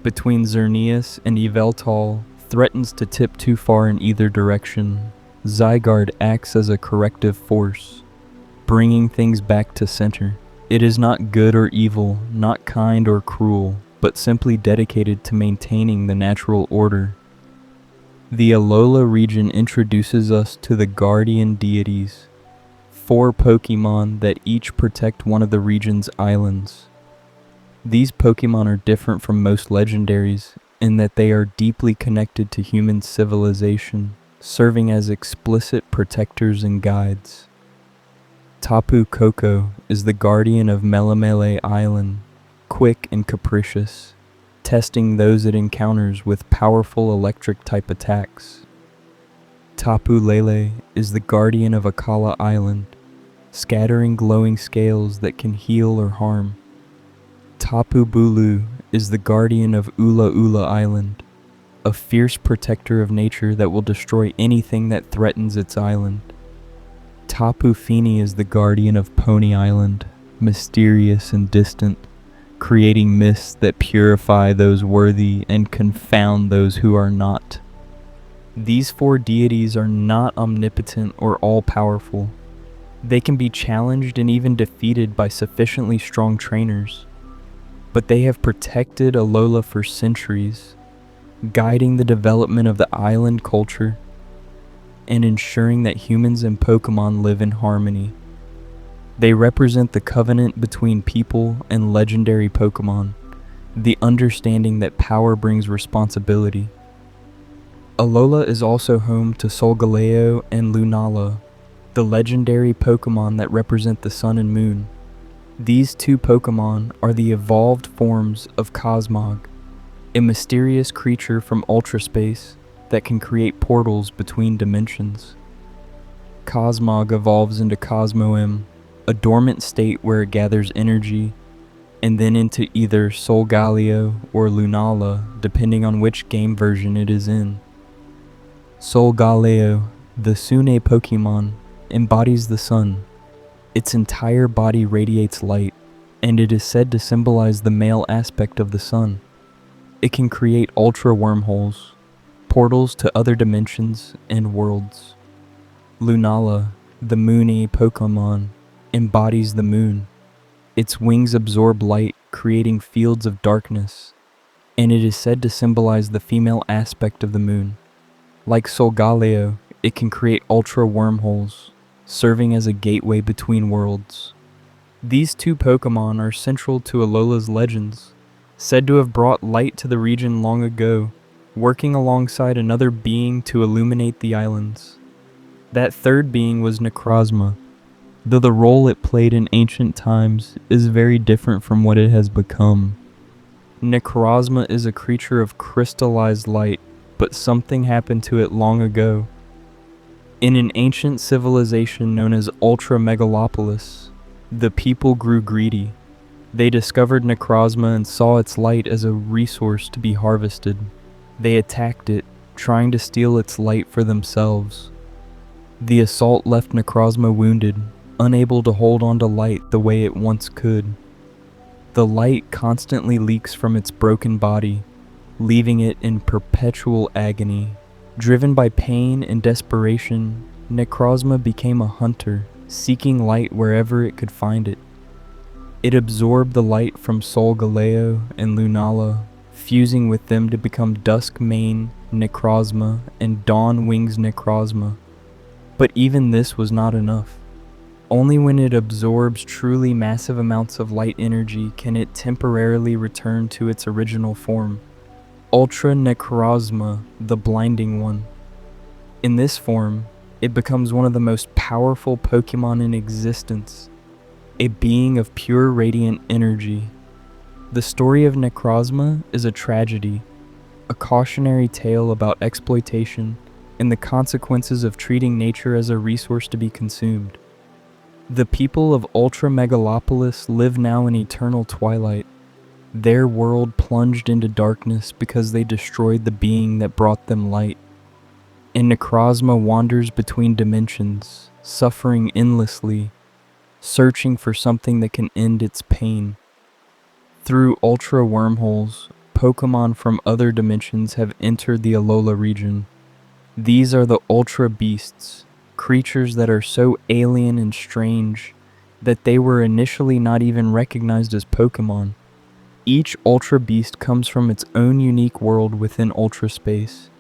between Xerneas and Yveltal, threatens to tip too far in either direction, Zygarde acts as a corrective force, bringing things back to center. It is not good or evil, not kind or cruel, but simply dedicated to maintaining the natural order. The Alola region introduces us to the guardian deities, 4 Pokémon that each protect one of the region's islands. These Pokémon are different from most legendaries in that they are deeply connected to human civilization, serving as explicit protectors and guides. Tapu Koko is the guardian of Melemele Island, quick and capricious, testing those it encounters with powerful electric-type attacks. Tapu Lele is the guardian of Akala Island, scattering glowing scales that can heal or harm. Tapu Bulu is the guardian of Ula Ula Island, a fierce protector of nature that will destroy anything that threatens its island. Tapu Fini is the guardian of Pony Island, mysterious and distant, creating mists that purify those worthy and confound those who are not. These 4 deities are not omnipotent or all-powerful. They can be challenged and even defeated by sufficiently strong trainers, but they have protected Alola for centuries, guiding the development of the island culture and ensuring that humans and Pokémon live in harmony. They represent the covenant between people and legendary Pokémon, the understanding that power brings responsibility. Alola is also home to Solgaleo and Lunala, the legendary Pokémon that represent the sun and moon. These 2 Pokémon are the evolved forms of Cosmog, a mysterious creature from ultraspace that can create portals between dimensions. Cosmog evolves into Cosmoem, a dormant state where it gathers energy, and then into either Solgaleo or Lunala, depending on which game version it is in. Solgaleo, the Sune Pokémon, embodies the sun. Its entire body radiates light, and it is said to symbolize the male aspect of the sun. It can create ultra wormholes, portals to other dimensions and worlds. Lunala, the Moony Pokémon, embodies the moon. Its wings absorb light, creating fields of darkness, and it is said to symbolize the female aspect of the moon. Like Solgaleo, it can create ultra wormholes, serving as a gateway between worlds. These 2 Pokémon are central to Alola's legends, said to have brought light to the region long ago, working alongside another being to illuminate the islands. That third being was Necrozma, though the role it played in ancient times is very different from what it has become. Necrozma is a creature of crystallized light, but something happened to it long ago. In an ancient civilization known as Ultra Megalopolis, the people grew greedy. They discovered Necrozma and saw its light as a resource to be harvested. They attacked it, trying to steal its light for themselves. The assault left Necrozma wounded, unable to hold on to light the way it once could. The light constantly leaks from its broken body, leaving it in perpetual agony. Driven by pain and desperation, Necrozma became a hunter, seeking light wherever it could find it. It absorbed the light from Solgaleo and Lunala, fusing with them to become Duskmane Necrozma and Dawn Wings Necrozma. But even this was not enough. Only when it absorbs truly massive amounts of light energy can it temporarily return to its original form. Ultra Necrozma, the Blinding One. In this form, it becomes one of the most powerful Pokémon in existence, a being of pure radiant energy. The story of Necrozma is a tragedy, a cautionary tale about exploitation and the consequences of treating nature as a resource to be consumed. The people of Ultra Megalopolis live now in eternal twilight, their world plunged into darkness because they destroyed the being that brought them light. And Necrozma wanders between dimensions, suffering endlessly, searching for something that can end its pain. Through ultra wormholes, Pokémon from other dimensions have entered the Alola region. These are the Ultra Beasts, creatures that are so alien and strange that they were initially not even recognized as Pokémon. Each Ultra Beast comes from its own unique world within Ultra Space,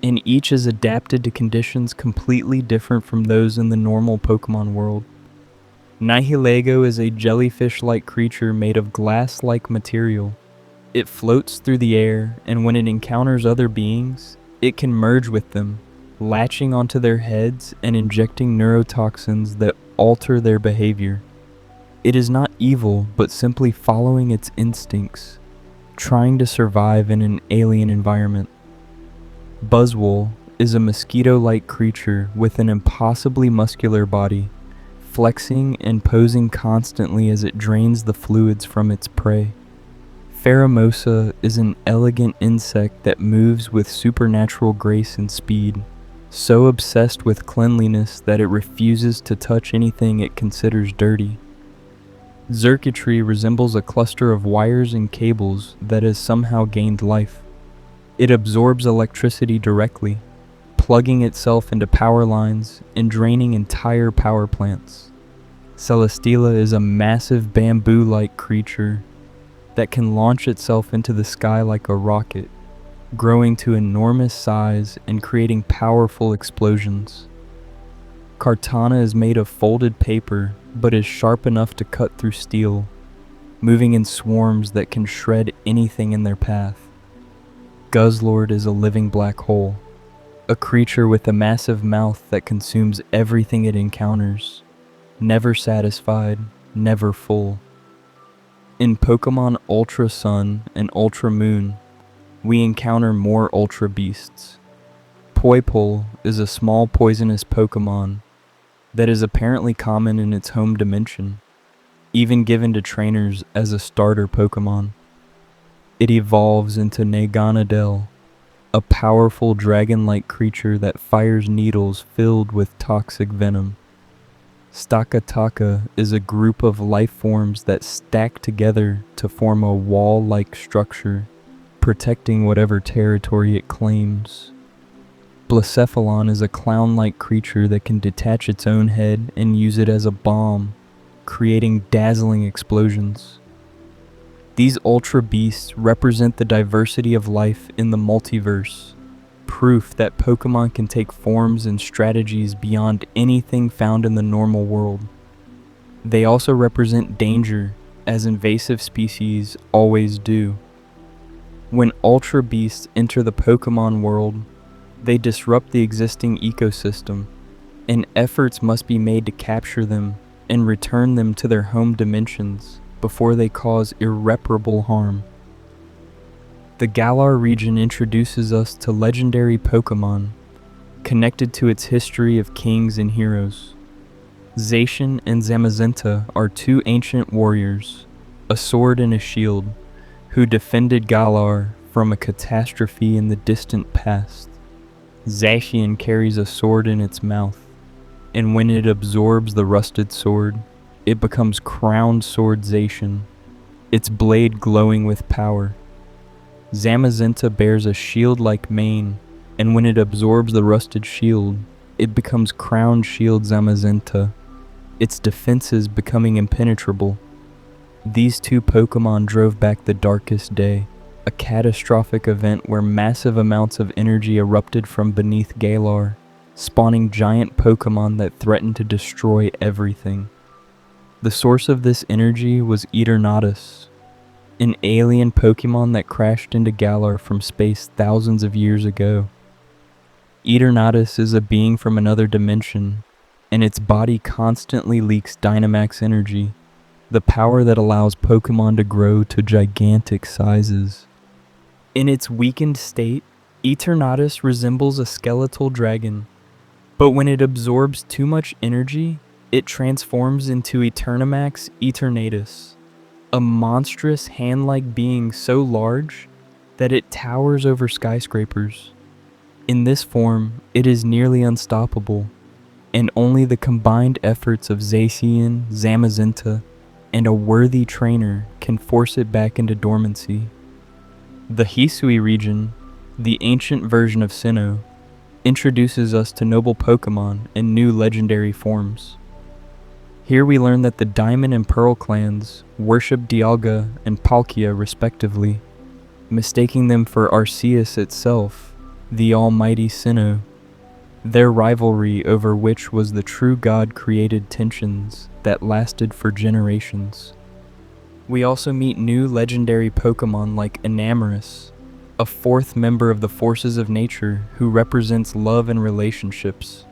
and each is adapted to conditions completely different from those in the normal Pokémon world. Nihilego is a jellyfish-like creature made of glass-like material. It floats through the air, and when it encounters other beings, it can merge with them, latching onto their heads and injecting neurotoxins that alter their behavior. It is not evil, but simply following its instincts, trying to survive in an alien environment. Buzzwole is a mosquito-like creature with an impossibly muscular body, flexing and posing constantly as it drains the fluids from its prey. Pheromosa is an elegant insect that moves with supernatural grace and speed, so obsessed with cleanliness that it refuses to touch anything it considers dirty. Circuitry resembles a cluster of wires and cables that has somehow gained life. It absorbs electricity directly, plugging itself into power lines and draining entire power plants. Celesteela is a massive bamboo-like creature that can launch itself into the sky like a rocket, growing to enormous size and creating powerful explosions. Kartana is made of folded paper, but is sharp enough to cut through steel, moving in swarms that can shred anything in their path. Guzzlord is a living black hole, a creature with a massive mouth that consumes everything it encounters, never satisfied, never full. In Pokemon Ultra Sun and Ultra Moon, we encounter more Ultra Beasts. Poipole is a small poisonous Pokemon that is apparently common in its home dimension, even given to trainers as a starter Pokemon. It evolves into Naganadel, a powerful dragon-like creature that fires needles filled with toxic venom. Stakataka is a group of life forms that stack together to form a wall-like structure, protecting whatever territory it claims. Blacephalon is a clown-like creature that can detach its own head and use it as a bomb, creating dazzling explosions. These Ultra Beasts represent the diversity of life in the multiverse, proof that Pokemon can take forms and strategies beyond anything found in the normal world. They also represent danger, as invasive species always do. When Ultra Beasts enter the Pokemon world, they disrupt the existing ecosystem, and efforts must be made to capture them and return them to their home dimensions before they cause irreparable harm. The Galar region introduces us to legendary Pokemon, connected to its history of kings and heroes. Zacian and Zamazenta are two ancient warriors, a sword and a shield, who defended Galar from a catastrophe in the distant past. Zacian carries a sword in its mouth, and when it absorbs the rusted sword, it becomes Crowned Sword Zacian, its blade glowing with power. Zamazenta bears a shield-like mane, and when it absorbs the rusted shield, it becomes Crowned Shield Zamazenta, its defenses becoming impenetrable. These two Pokemon drove back the darkest day, a catastrophic event where massive amounts of energy erupted from beneath Galar, spawning giant Pokemon that threatened to destroy everything. The source of this energy was Eternatus, an alien Pokemon that crashed into Galar from space thousands of years ago. Eternatus is a being from another dimension, and its body constantly leaks Dynamax energy, the power that allows Pokemon to grow to gigantic sizes. In its weakened state, Eternatus resembles a skeletal dragon, but when it absorbs too much energy, it transforms into Eternamax Eternatus, a monstrous hand-like being so large that it towers over skyscrapers. In this form, it is nearly unstoppable, and only the combined efforts of Zacian, Zamazenta, and a worthy trainer can force it back into dormancy. The Hisui region, the ancient version of Sinnoh, introduces us to noble Pokemon and new legendary forms. Here we learn that the Diamond and Pearl clans worship Dialga and Palkia respectively, mistaking them for Arceus itself, the almighty Sinnoh. Their rivalry over which was the true god created tensions that lasted for generations. We also meet new legendary Pokemon like Enamorus, a fourth member of the forces of nature who represents love and relationships.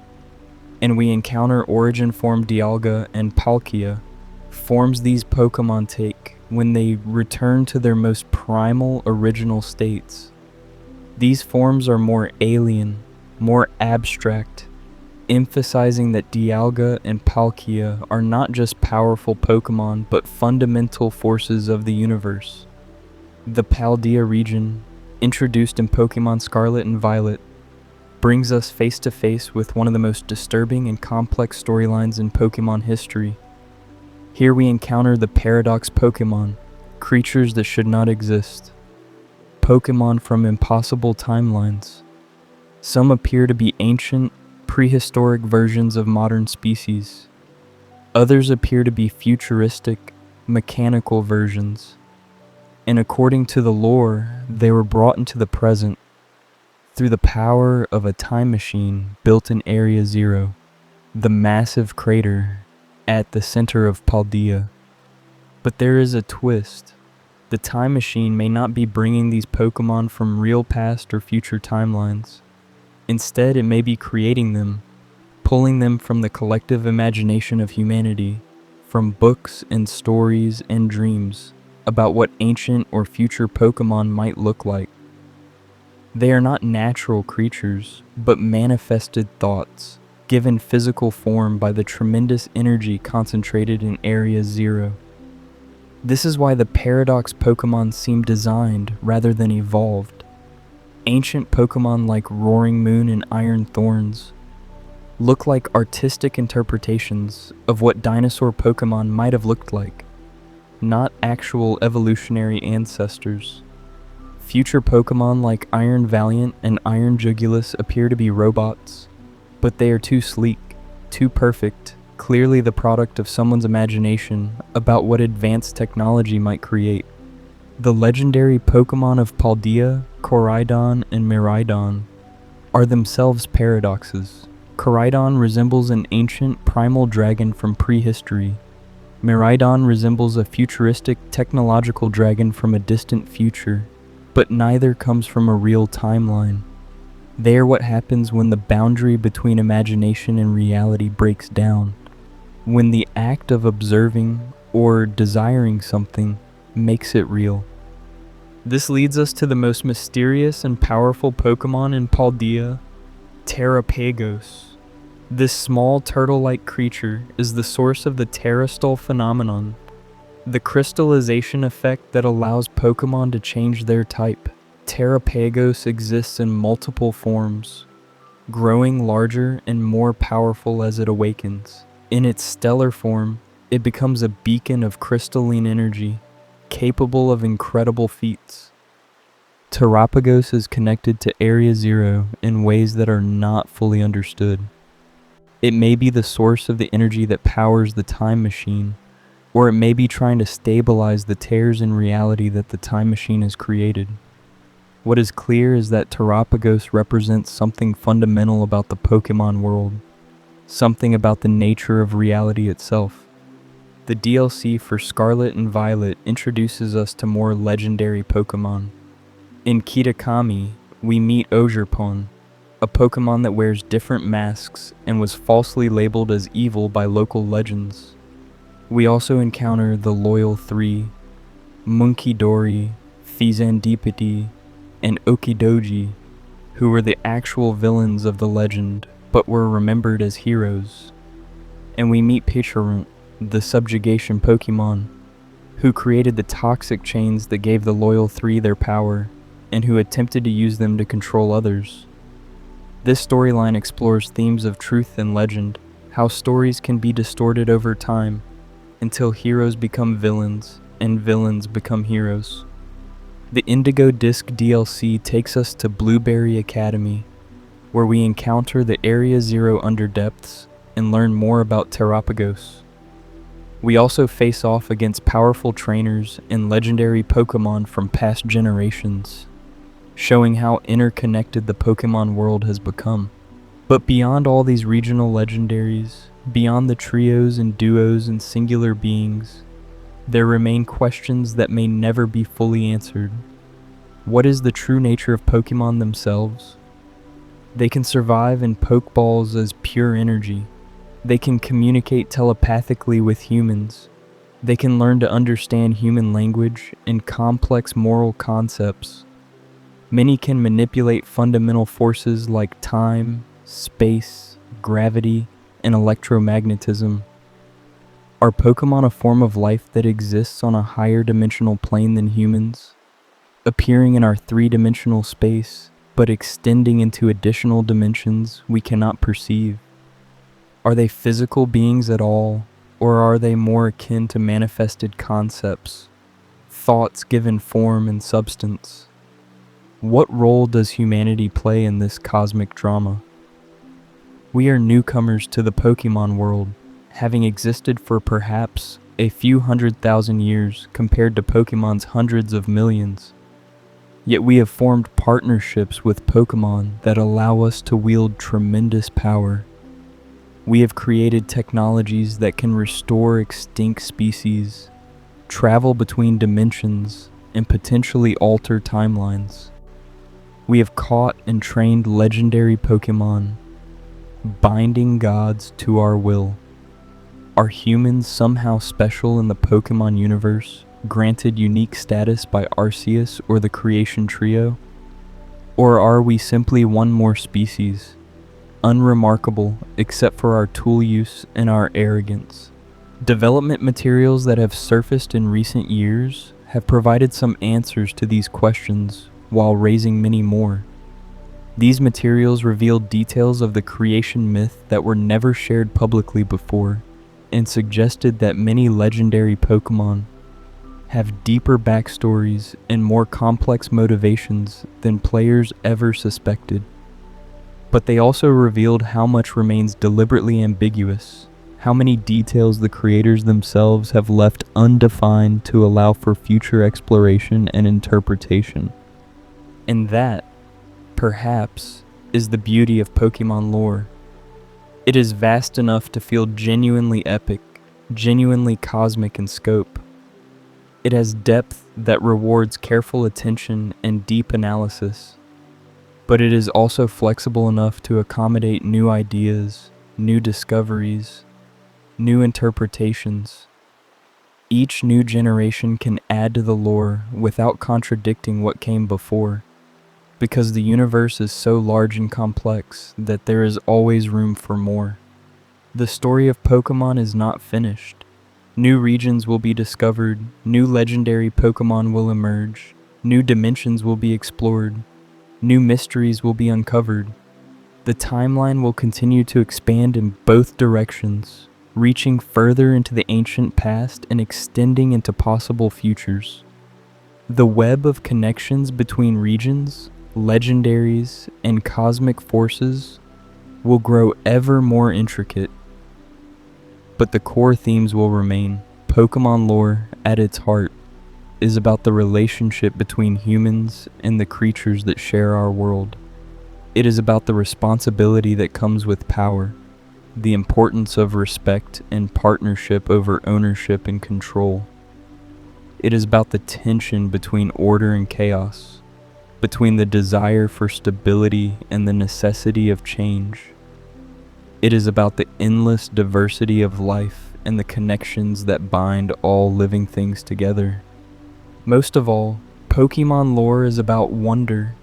And we encounter origin form Dialga and Palkia, forms these Pokemon take when they return to their most primal original states. These forms are more alien, more abstract, emphasizing that Dialga and Palkia are not just powerful Pokemon but fundamental forces of the universe. The Paldea region, introduced in Pokemon Scarlet and Violet, brings us face to face with one of the most disturbing and complex storylines in Pokemon history. Here we encounter the paradox Pokémon, creatures that should not exist. Pokémon from impossible timelines. Some appear to be ancient, prehistoric versions of modern species. Others appear to be futuristic, mechanical versions. And according to the lore, they were brought into the present through the power of a time machine built in Area Zero, the massive crater at the center of Paldea. But there is a twist. The time machine may not be bringing these Pokémon from real past or future timelines. Instead, it may be creating them, pulling them from the collective imagination of humanity, from books and stories and dreams about what ancient or future Pokémon might look like. They are not natural creatures, but manifested thoughts, given physical form by the tremendous energy concentrated in Area Zero. This is why the paradox Pokémon seem designed rather than evolved. Ancient Pokémon like Roaring Moon and Iron Thorns look like artistic interpretations of what dinosaur Pokémon might have looked like, not actual evolutionary ancestors. Future Pokémon like Iron Valiant and Iron Jugulus appear to be robots, but they are too sleek, too perfect, clearly the product of someone's imagination about what advanced technology might create. The legendary Pokémon of Paldea, Koraidon, and Miraidon are themselves paradoxes. Koraidon resembles an ancient primal dragon from prehistory. Miraidon resembles a futuristic technological dragon from a distant future, but neither comes from a real timeline. They are what happens when the boundary between imagination and reality breaks down, when the act of observing or desiring something makes it real. This leads us to the most mysterious and powerful Pokémon in Paldea, Terrapagos. This small turtle-like creature is the source of the Terrastol phenomenon, the crystallization effect that allows Pokémon to change their type. Terrapagos exists in multiple forms, growing larger and more powerful as it awakens. In its stellar form, it becomes a beacon of crystalline energy, capable of incredible feats. Terrapagos is connected to Area Zero in ways that are not fully understood. It may be the source of the energy that powers the time machine, or it may be trying to stabilize the tears in reality that the time machine has created. What is clear is that Terrapagos represents something fundamental about the Pokémon world, something about the nature of reality itself. The DLC for Scarlet and Violet introduces us to more legendary Pokémon. In Kitakami, we meet Ogerpon, a Pokémon that wears different masks and was falsely labeled as evil by local legends. We also encounter the Loyal Three, Munkidori, Fizandipiti, and Okidoji, who were the actual villains of the legend, but were remembered as heroes. And we meet Picharunt, the subjugation Pokémon, who created the toxic chains that gave the Loyal Three their power, and who attempted to use them to control others. This storyline explores themes of truth and legend, how stories can be distorted over time, until heroes become villains, and villains become heroes. The Indigo Disc DLC takes us to Blueberry Academy, where we encounter the Area Zero Underdepths and learn more about Terrapagos. We also face off against powerful trainers and legendary Pokémon from past generations, showing how interconnected the Pokémon world has become. But beyond all these regional legendaries, beyond the trios and duos and singular beings, there remain questions that may never be fully answered. What is the true nature of Pokémon themselves? They can survive in Pokeballs as pure energy. They can communicate telepathically with humans. They can learn to understand human language and complex moral concepts. Many can manipulate fundamental forces like time, space, gravity, and electromagnetism. Are Pokémon a form of life that exists on a higher dimensional plane than humans, appearing in our three-dimensional space, but extending into additional dimensions we cannot perceive? Are they physical beings at all, Or are they more akin to manifested concepts, thoughts given form and substance? What role does humanity play in this cosmic drama? We are newcomers to the Pokémon world, having existed for perhaps a few 100,000 years compared to Pokémon's hundreds of millions. Yet we have formed partnerships with Pokémon that allow us to wield tremendous power. We have created technologies that can restore extinct species, travel between dimensions, and potentially alter timelines. We have caught and trained legendary Pokémon, binding gods to our will. Are humans somehow special in the Pokémon universe, granted unique status by Arceus or the Creation Trio? Or are we simply one more species, unremarkable except for our tool use and our arrogance? Development materials that have surfaced in recent years have provided some answers to these questions while raising many more. These materials reveal details of the creation myth that were never shared publicly before, and suggested that many legendary Pokémon have deeper backstories and more complex motivations than players ever suspected. But they also revealed how much remains deliberately ambiguous, how many details the creators themselves have left undefined to allow for future exploration and interpretation. And that, perhaps, is the beauty of Pokémon lore. It is vast enough to feel genuinely epic, genuinely cosmic in scope. It has depth that rewards careful attention and deep analysis. But it is also flexible enough to accommodate new ideas, new discoveries, new interpretations. Each new generation can add to the lore without contradicting what came before, because the universe is so large and complex that there is always room for more. The story of Pokémon is not finished. New regions will be discovered, new legendary Pokémon will emerge, new dimensions will be explored, new mysteries will be uncovered. The timeline will continue to expand in both directions, reaching further into the ancient past and extending into possible futures. The web of connections between regions, legendaries, and cosmic forces will grow ever more intricate. But the core themes will remain. Pokémon lore, at its heart, is about the relationship between humans and the creatures that share our world. It is about the responsibility that comes with power, the importance of respect and partnership over ownership and control. It is about the tension between order and chaos, between the desire for stability and the necessity of change. It is about the endless diversity of life and the connections that bind all living things together. Most of all, Pokémon lore is about wonder,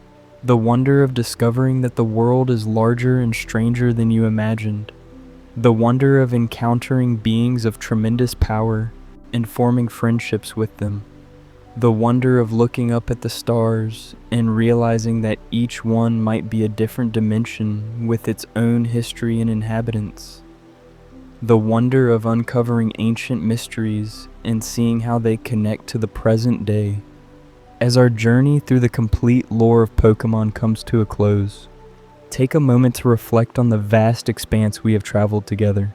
the wonder of discovering that the world is larger and stranger than you imagined, the wonder of encountering beings of tremendous power and forming friendships with them, the wonder of looking up at the stars and realizing that each one might be a different dimension with its own history and inhabitants, the wonder of uncovering ancient mysteries and seeing how they connect to the present day. As our journey through the complete lore of Pokémon comes to a close, take a moment to reflect on the vast expanse we have traveled together.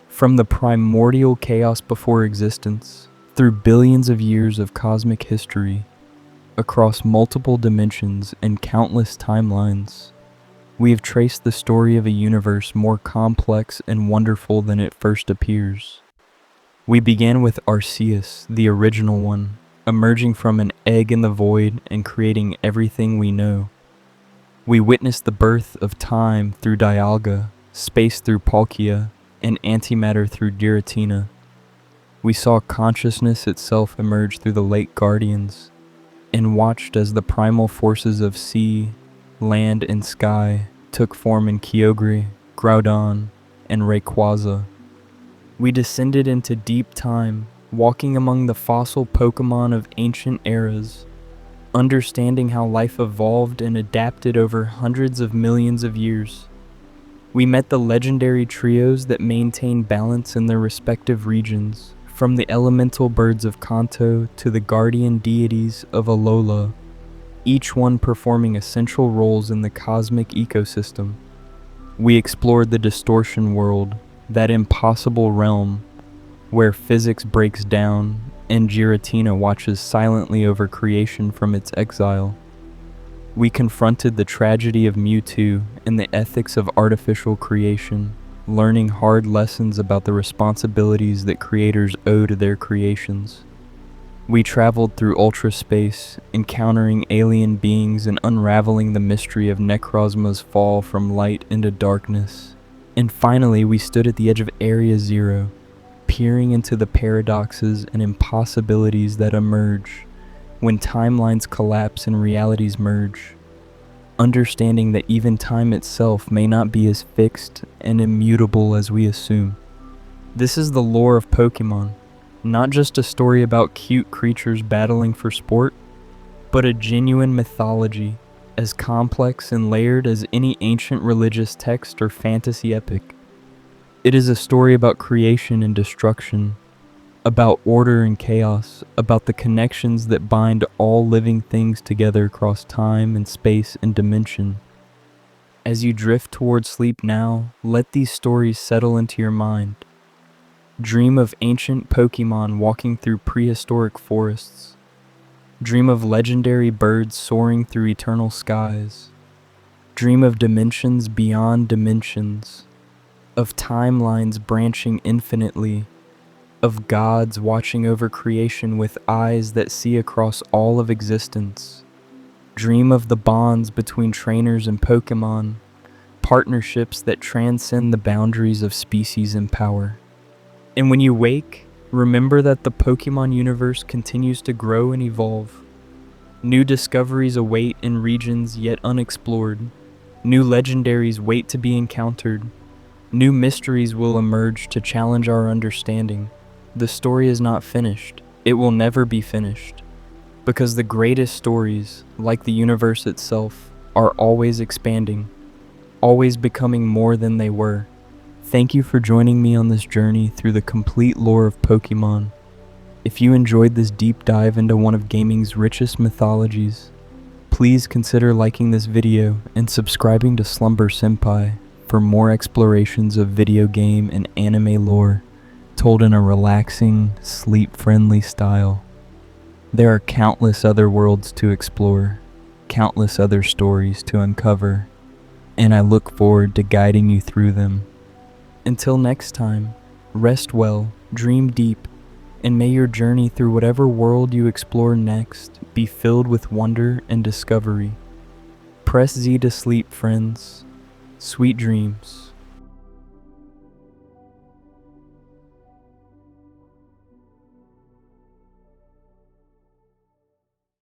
From the primordial chaos before existence, through billions of years of cosmic history, across multiple dimensions and countless timelines, we have traced the story of a universe more complex and wonderful than it first appears. We began with Arceus, the original one, emerging from an egg in the void and creating everything we know. We witnessed the birth of time through Dialga, space through Palkia, and antimatter through Giratina. We saw consciousness itself emerge through the late Guardians, and watched as the primal forces of sea, land, and sky took form in Kyogre, Groudon, and Rayquaza. We descended into deep time, walking among the fossil Pokémon of ancient eras, understanding how life evolved and adapted over hundreds of millions of years. We met the legendary trios that maintain balance in their respective regions, from the elemental birds of Kanto to the guardian deities of Alola, each one performing essential roles in the cosmic ecosystem. We explored the distortion world, that impossible realm where physics breaks down and Giratina watches silently over creation from its exile. We confronted the tragedy of Mewtwo and the ethics of artificial creation, learning hard lessons about the responsibilities that creators owe to their creations. We traveled through ultra space, encountering alien beings and unraveling the mystery of Necrozma's fall from light into darkness. And finally, we stood at the edge of Area Zero, peering into the paradoxes and impossibilities that emerge when timelines collapse and realities merge, understanding that even time itself may not be as fixed and immutable as we assume. This is the lore of Pokémon, not just a story about cute creatures battling for sport, but a genuine mythology, as complex and layered as any ancient religious text or fantasy epic. It is a story about creation and destruction, about order and chaos, about the connections that bind all living things together across time and space and dimension. As you drift towards sleep now, let these stories settle into your mind. Dream of ancient Pokémon walking through prehistoric forests. Dream of legendary birds soaring through eternal skies. Dream of dimensions beyond dimensions, of timelines branching infinitely, of gods watching over creation with eyes that see across all of existence. Dream of the bonds between trainers and Pokémon, partnerships that transcend the boundaries of species and power. And when you wake, remember that the Pokémon universe continues to grow and evolve. New discoveries await in regions yet unexplored. New legendaries wait to be encountered. New mysteries will emerge to challenge our understanding. The story is not finished. It will never be finished. Because the greatest stories, like the universe itself, are always expanding, always becoming more than they were. Thank you for joining me on this journey through the complete lore of Pokémon. If you enjoyed this deep dive into one of gaming's richest mythologies, please consider liking this video and subscribing to Slumber Senpai for more explorations of video game and anime lore, told in a relaxing, sleep-friendly style. There are countless other worlds to explore, countless other stories to uncover, and I look forward to guiding you through them. Until next time, rest well, dream deep, and may your journey through whatever world you explore next be filled with wonder and discovery. Press Z to sleep, friends. Sweet dreams.